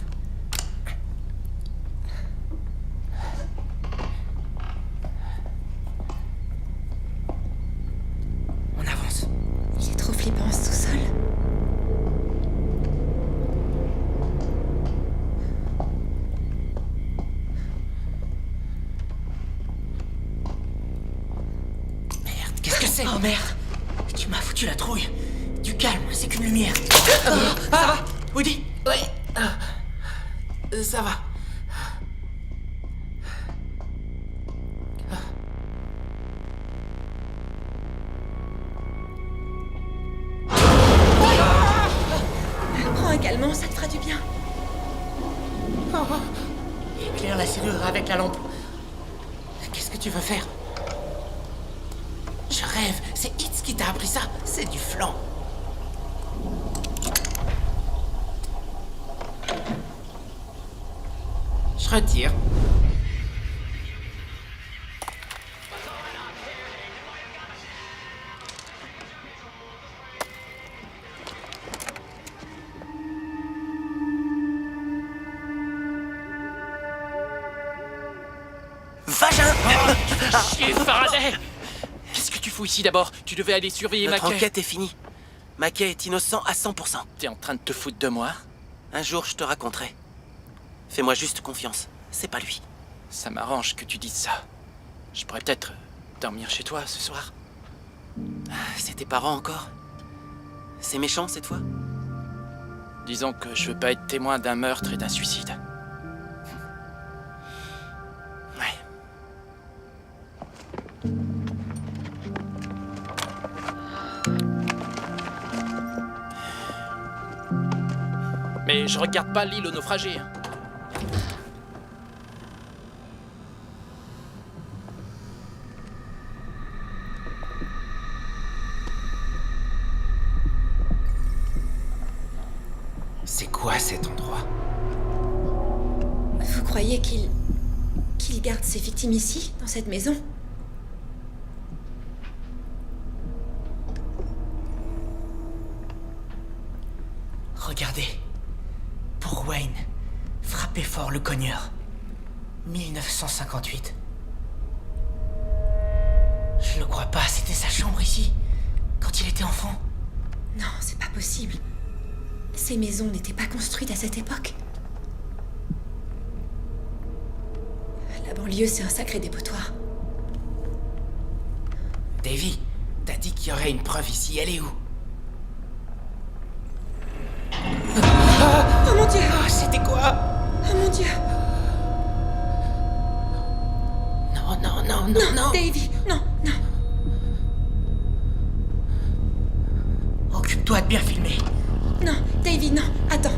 On avance. Il est trop flippant, ce sous-sol. Merde, qu'est-ce que c'est? Oh merde! Tu m'as foutu la trouille. Du calme, c'est qu'une lumière. Ça va, Woody? Ouais. Ça va. Prends un calmant, ça te fera du bien. Éclaire la serrure avec la lampe. Qu'est-ce que tu veux faire? Je rêve. C'est Hitz qui t'a appris ça. C'est du flan. Je retire. Vagin! Chier, Faraday! Qu'est-ce que tu fous ici d'abord? Tu devais aller surveiller Notre Mackay. enquête est finie. Mackay est innocent à 100%. T'es en train de te foutre de moi? Un jour, je te raconterai. Fais-moi juste confiance. C'est pas lui. Ça m'arrange que tu dises ça. Je pourrais peut-être dormir chez toi ce soir. C'est tes parents encore? C'est méchant cette fois? Disons que je veux pas être témoin d'un meurtre et d'un suicide. Ouais. Mais je regarde pas l'île aux naufragés. C'est quoi cet endroit? croyez qu'il garde ses victimes ici, dans cette maison? Regardez. Pour Wayne, frappez fort le cogneur. 1958. Je le crois pas, c'était sa chambre ici, quand il était enfant. Non, c'est pas possible. Ces maisons n'étaient pas construites à cette époque. La banlieue, c'est un sacré dépotoir. Davy, t'as dit qu'il y aurait une preuve ici, elle est où? Oh mon Dieu! Oh, c'était quoi? Oh mon Dieu! Non, non, non, non, non! Davy, non, non! Occupe-toi de bien filmer. Non, Davy, non, attends.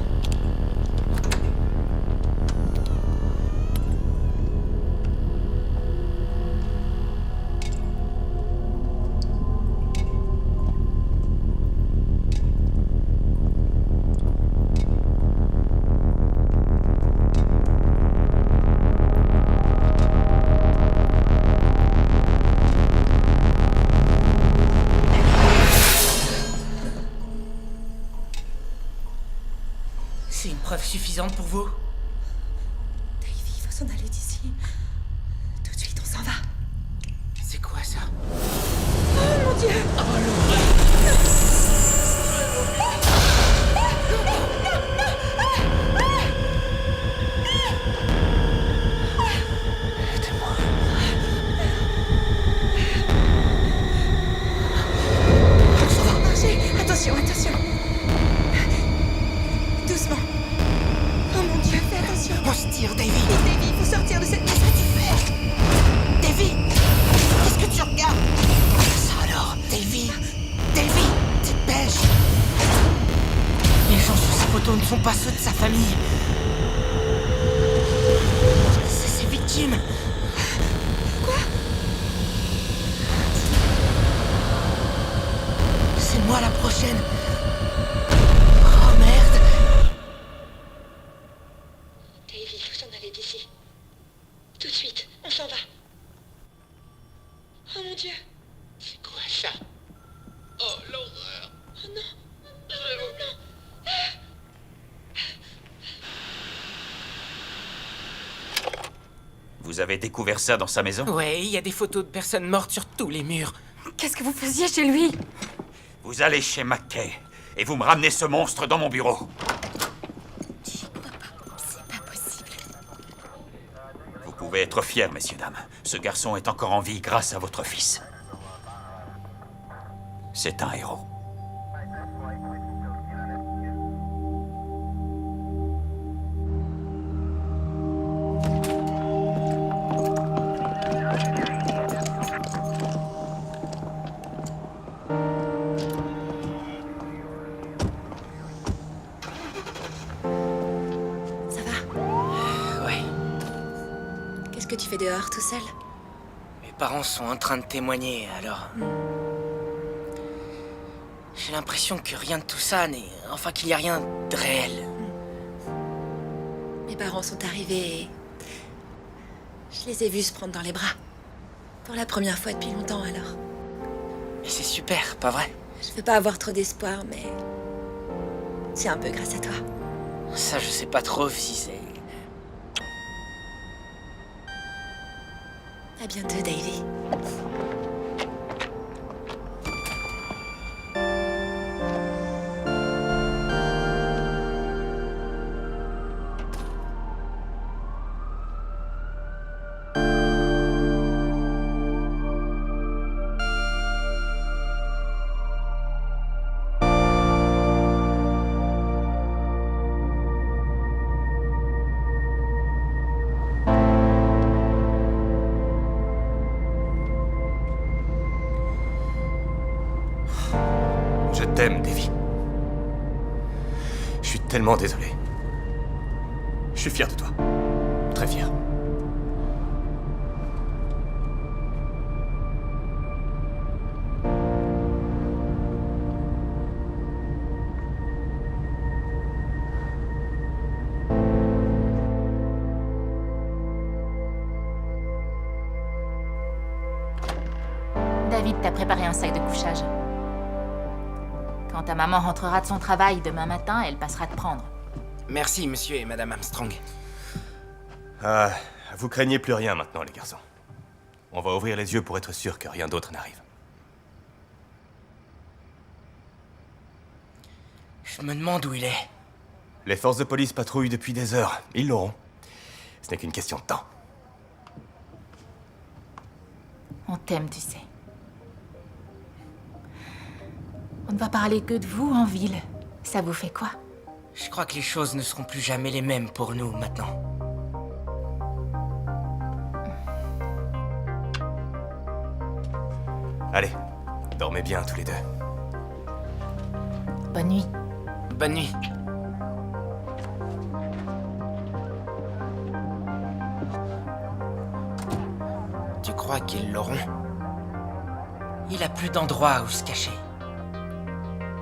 C'est une preuve suffisante pour vous? Davy, il faut s'en aller d'ici. Tout de suite, on s'en va. C'est quoi ça? Oh mon Dieu! Ça va marcher. Attention, attention. Doucement. Oh mon Dieu, fais attention. On se tire, Davy. Vite, Davy, il faut sortir de cette... Qu'est-ce que tu fais? Davy! Qu'est-ce que tu regardes? Ça alors, Davy! Davy! Tu te pêches! Les gens sur sa photo ne sont pas ceux de sa famille. C'est ses victimes. Quoi? C'est moi la prochaine. Oh merde! Davy, il faut s'en aller d'ici. Tout de suite, on s'en va. Oh mon Dieu! C'est quoi ça? Oh, l'horreur! Oh non! Vous avez découvert ça dans sa maison? Ouais, il y a des photos de personnes mortes sur tous les murs. Qu'est-ce que vous faisiez chez lui? Vous allez chez McKay et vous me ramenez ce monstre dans mon bureau. C'est pas possible. Vous pouvez être fiers, messieurs, dames. Ce garçon est encore en vie grâce à votre fils. C'est un héros. Ça va? Ouais, Qu'est-ce que tu fais dehors tout seul? mes parents sont en train de témoigner, alors... J'ai l'impression que rien de tout ça n'est... Enfin, qu'il n'y a rien de réel. Mes parents sont arrivés et... Je les ai vus se prendre dans les bras. Pour la première fois depuis longtemps, alors. Et c'est super, pas vrai? Je veux pas avoir trop d'espoir, mais... C'est un peu grâce à toi. Ça, je sais pas trop si c'est... À bientôt, Davy. Je t'aime, Davy. Je suis tellement désolé. Je suis fier de toi. Très fier. David t'a préparé un sac de couchage. Quand ta maman rentrera de son travail demain matin, elle passera te prendre. Merci, monsieur et madame Armstrong. Ah, vous craignez plus rien maintenant, les garçons. On va ouvrir les yeux pour être sûr que rien d'autre n'arrive. Je me demande où il est. Les forces de police patrouillent depuis des heures. Ils l'auront. Ce n'est qu'une question de temps. On t'aime, tu sais. On ne va parler que de vous en ville. Ça vous fait quoi? Je crois que les choses ne seront plus jamais les mêmes pour nous maintenant. Allez, dormez bien tous les deux. Bonne nuit. Bonne nuit. Tu crois qu'ils l'auront? Il a plus d'endroit où se cacher.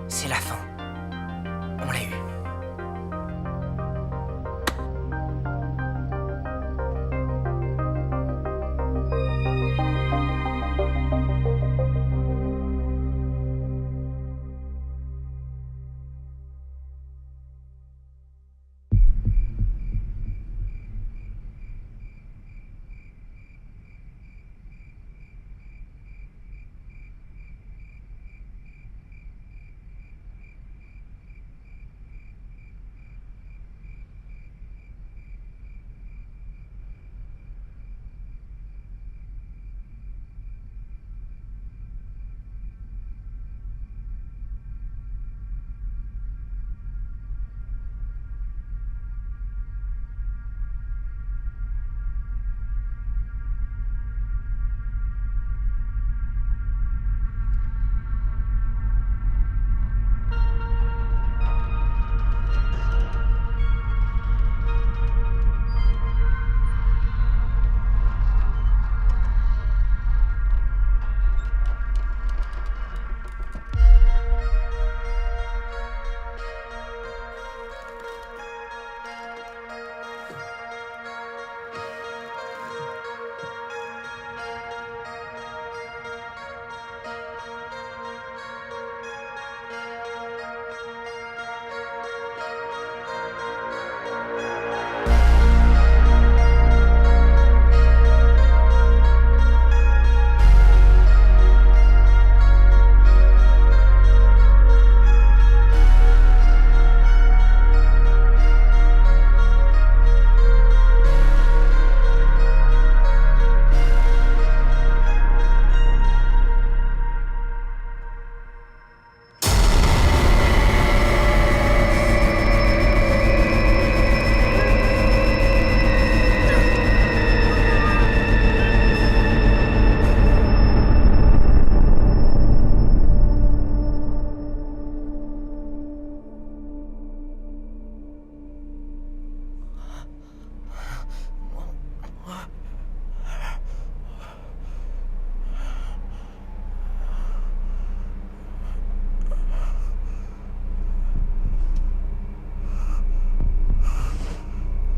C'est la fin. On l'a eu.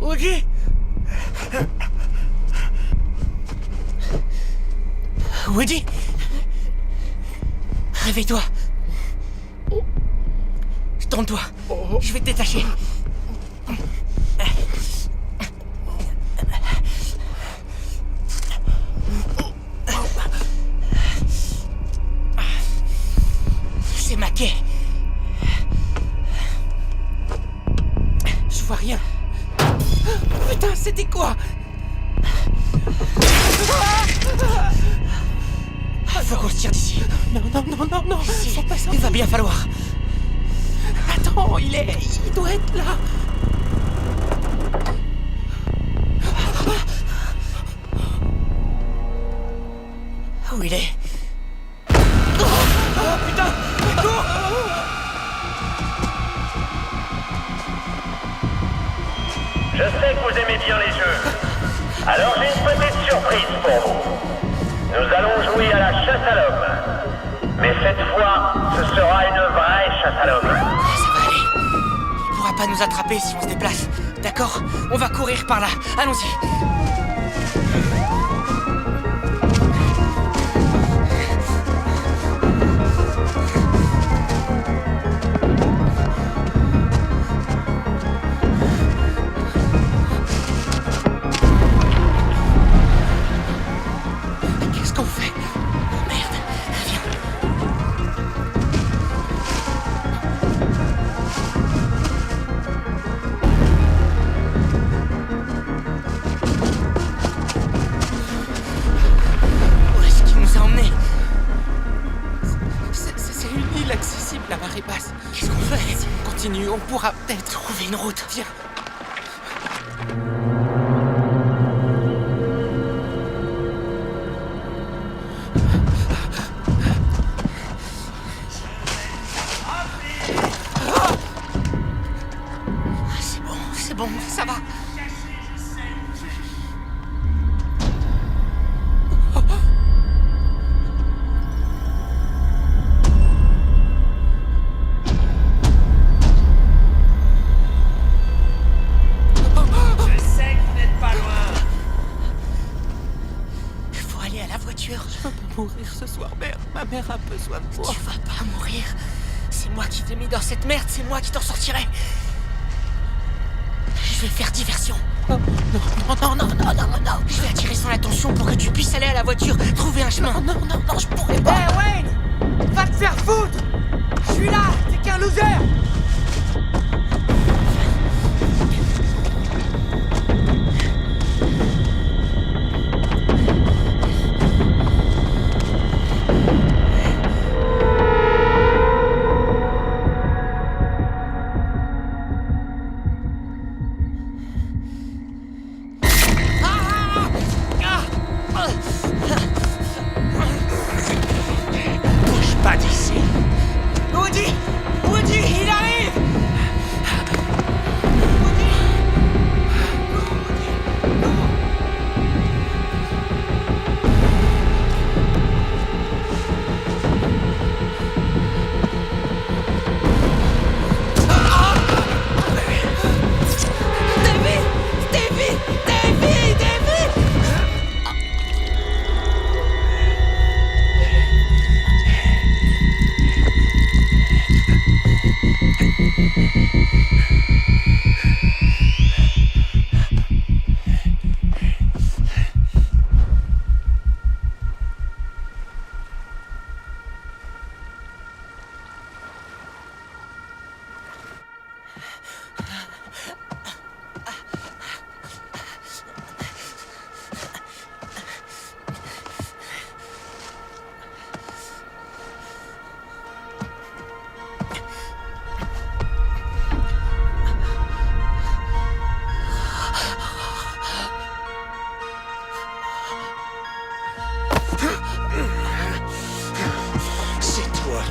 Woody! Woody! Réveille-toi! Tourne-toi! Je vais te détacher! C'est Mackay! Je vois rien! Putain, c'était quoi? Faut qu'on se tire d'ici. Non. Il va bien falloir. Attends, il doit être là. Où il est? Oh putain! Cours! Je sais que vous aimez bien les jeux. Alors j'ai une petite surprise pour vous. Nous allons jouer à la chasse à l'homme. Mais cette fois, ce sera une vraie chasse à l'homme. Ça va aller. Il pourra pas nous attraper si on se déplace. D'accord? On va courir par là. Allons-y. fait? Oh merde, viens. Où est-ce qu'il nous a emmenés? C'est une île accessible, la marée basse. Qu'est-ce qu'on fait? Si on continue, on pourra peut-être trouver une route. Viens. C'est bon, ça va. Je sais que vous n'êtes pas loin. Il faut aller à la voiture. Je veux pas mourir ce soir, merde. Ma mère a besoin de moi. Tu vas pas mourir. C'est moi qui t'ai mis dans cette merde, c'est moi qui t'en sortirai. Je vais faire diversion. Non. Je vais attirer son attention pour que tu puisses aller à la voiture, trouver un chemin. Non, je pourrais pas. Hé, Wayne! Va te faire foutre! Je suis là! T'es qu'un loser! Bouge pas d'ici. Woody, il arrive.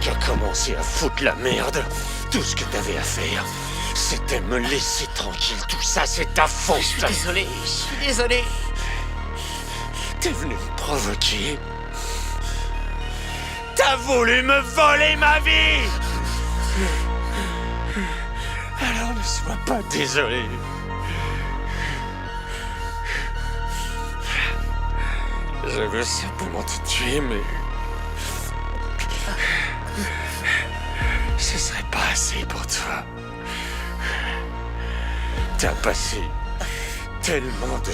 Qui a commencé à foutre la merde. Tout ce que t'avais à faire, c'était me laisser tranquille. Tout ça, c'est ta faute. Je suis désolé. T'es venu me provoquer. T'as voulu me voler ma vie. Alors ne sois pas désolé. Je veux simplement te tuer, mais... ce serait pas assez pour toi. T'as passé tellement de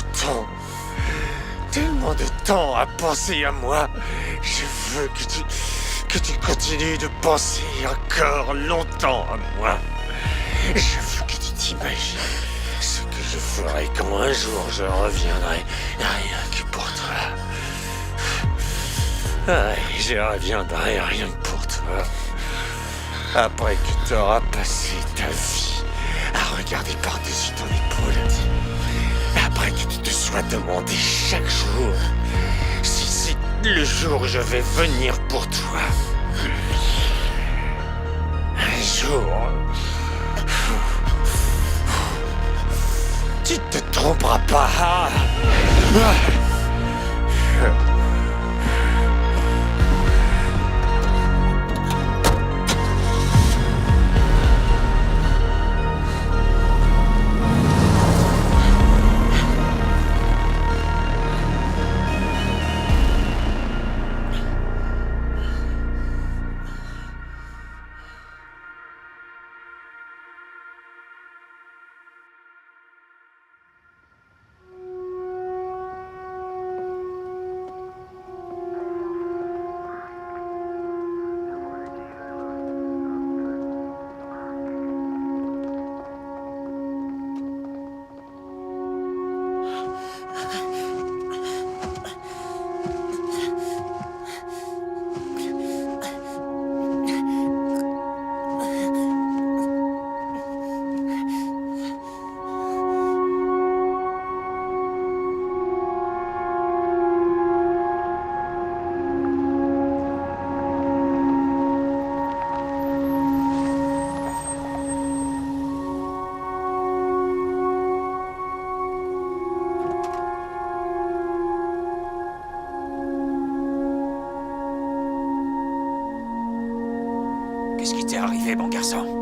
temps à penser à moi. Je veux que tu continues de penser encore longtemps à moi. Je veux que tu t'imagines ce que je ferai quand un jour je reviendrai, rien que pour toi. Je reviendrai rien que pour toi. Après que tu auras passé ta vie à regarder par-dessus ton épaule. Après que tu te sois demandé chaque jour si c'est le jour où je vais venir pour toi. Un jour, tu te tromperas pas. Qu'est-ce qui t'est arrivé, mon garçon?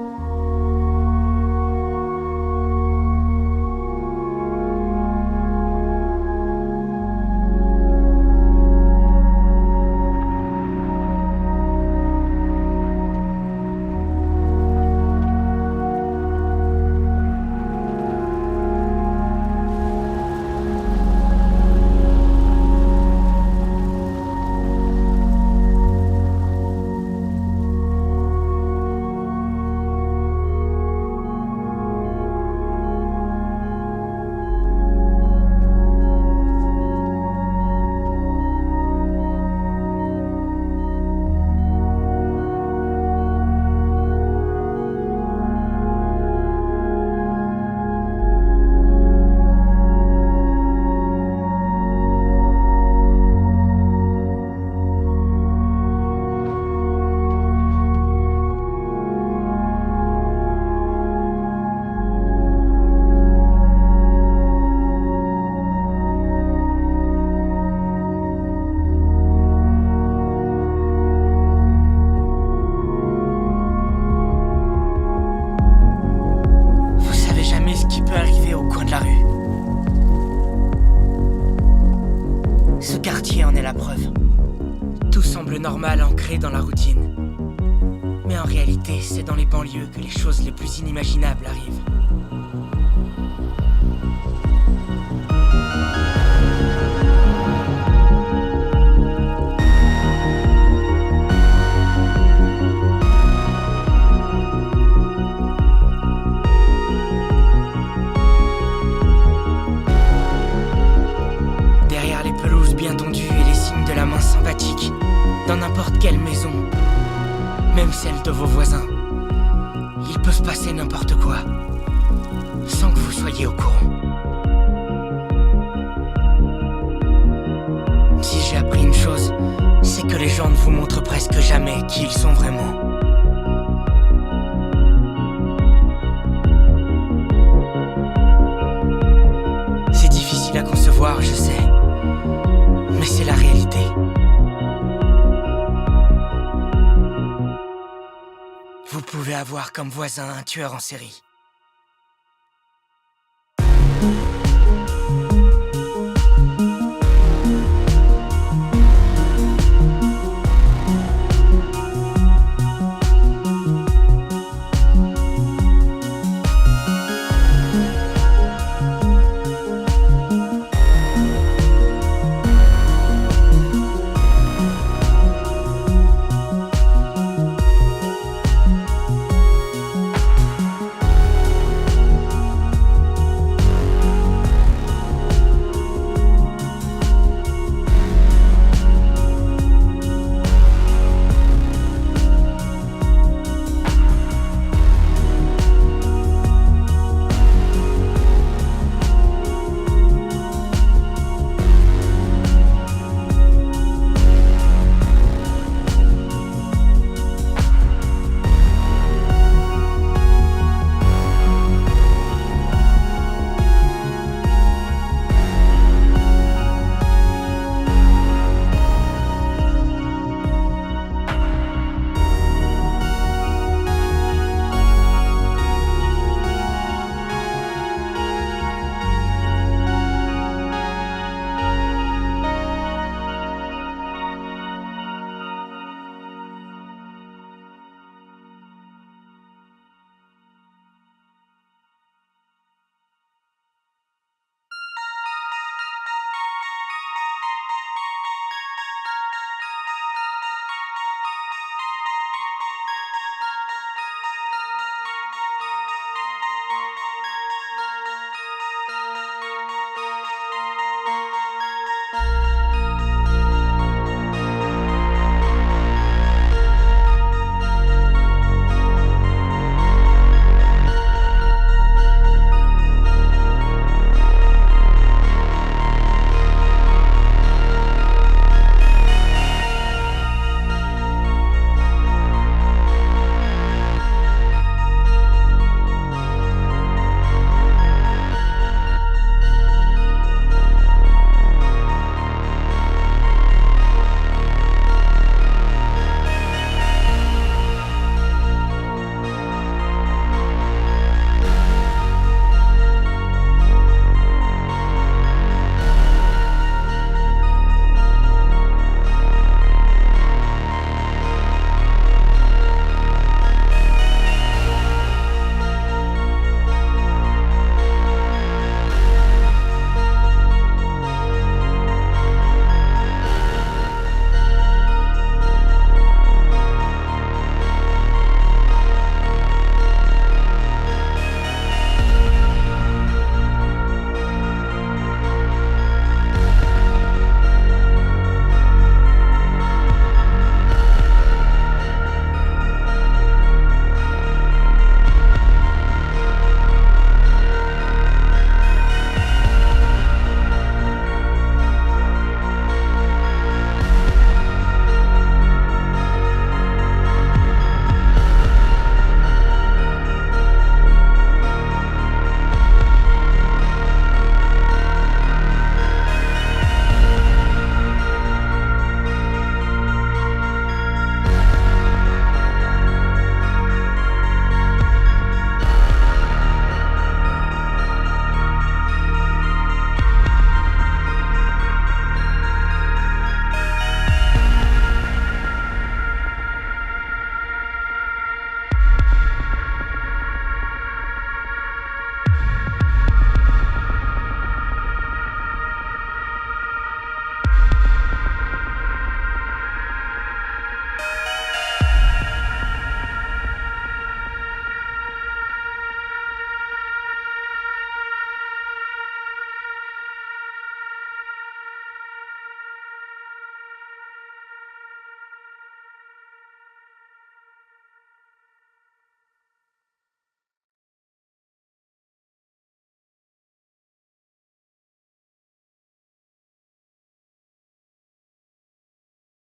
Normal ancré dans la routine. Mais en réalité, c'est dans les banlieues que les choses les plus inimaginables arrivent. Derrière les pelouses bien tondues et les signes de la main sympathique, dans n'importe quelle maison, même celle de vos voisins, il peut se passer n'importe quoi, sans que vous soyez au courant. Si j'ai appris une chose, c'est que les gens ne vous montrent presque jamais qui ils sont vraiment. C'est difficile à concevoir, je sais, mais c'est la réalité. Vous pouvez avoir comme voisin un tueur en série.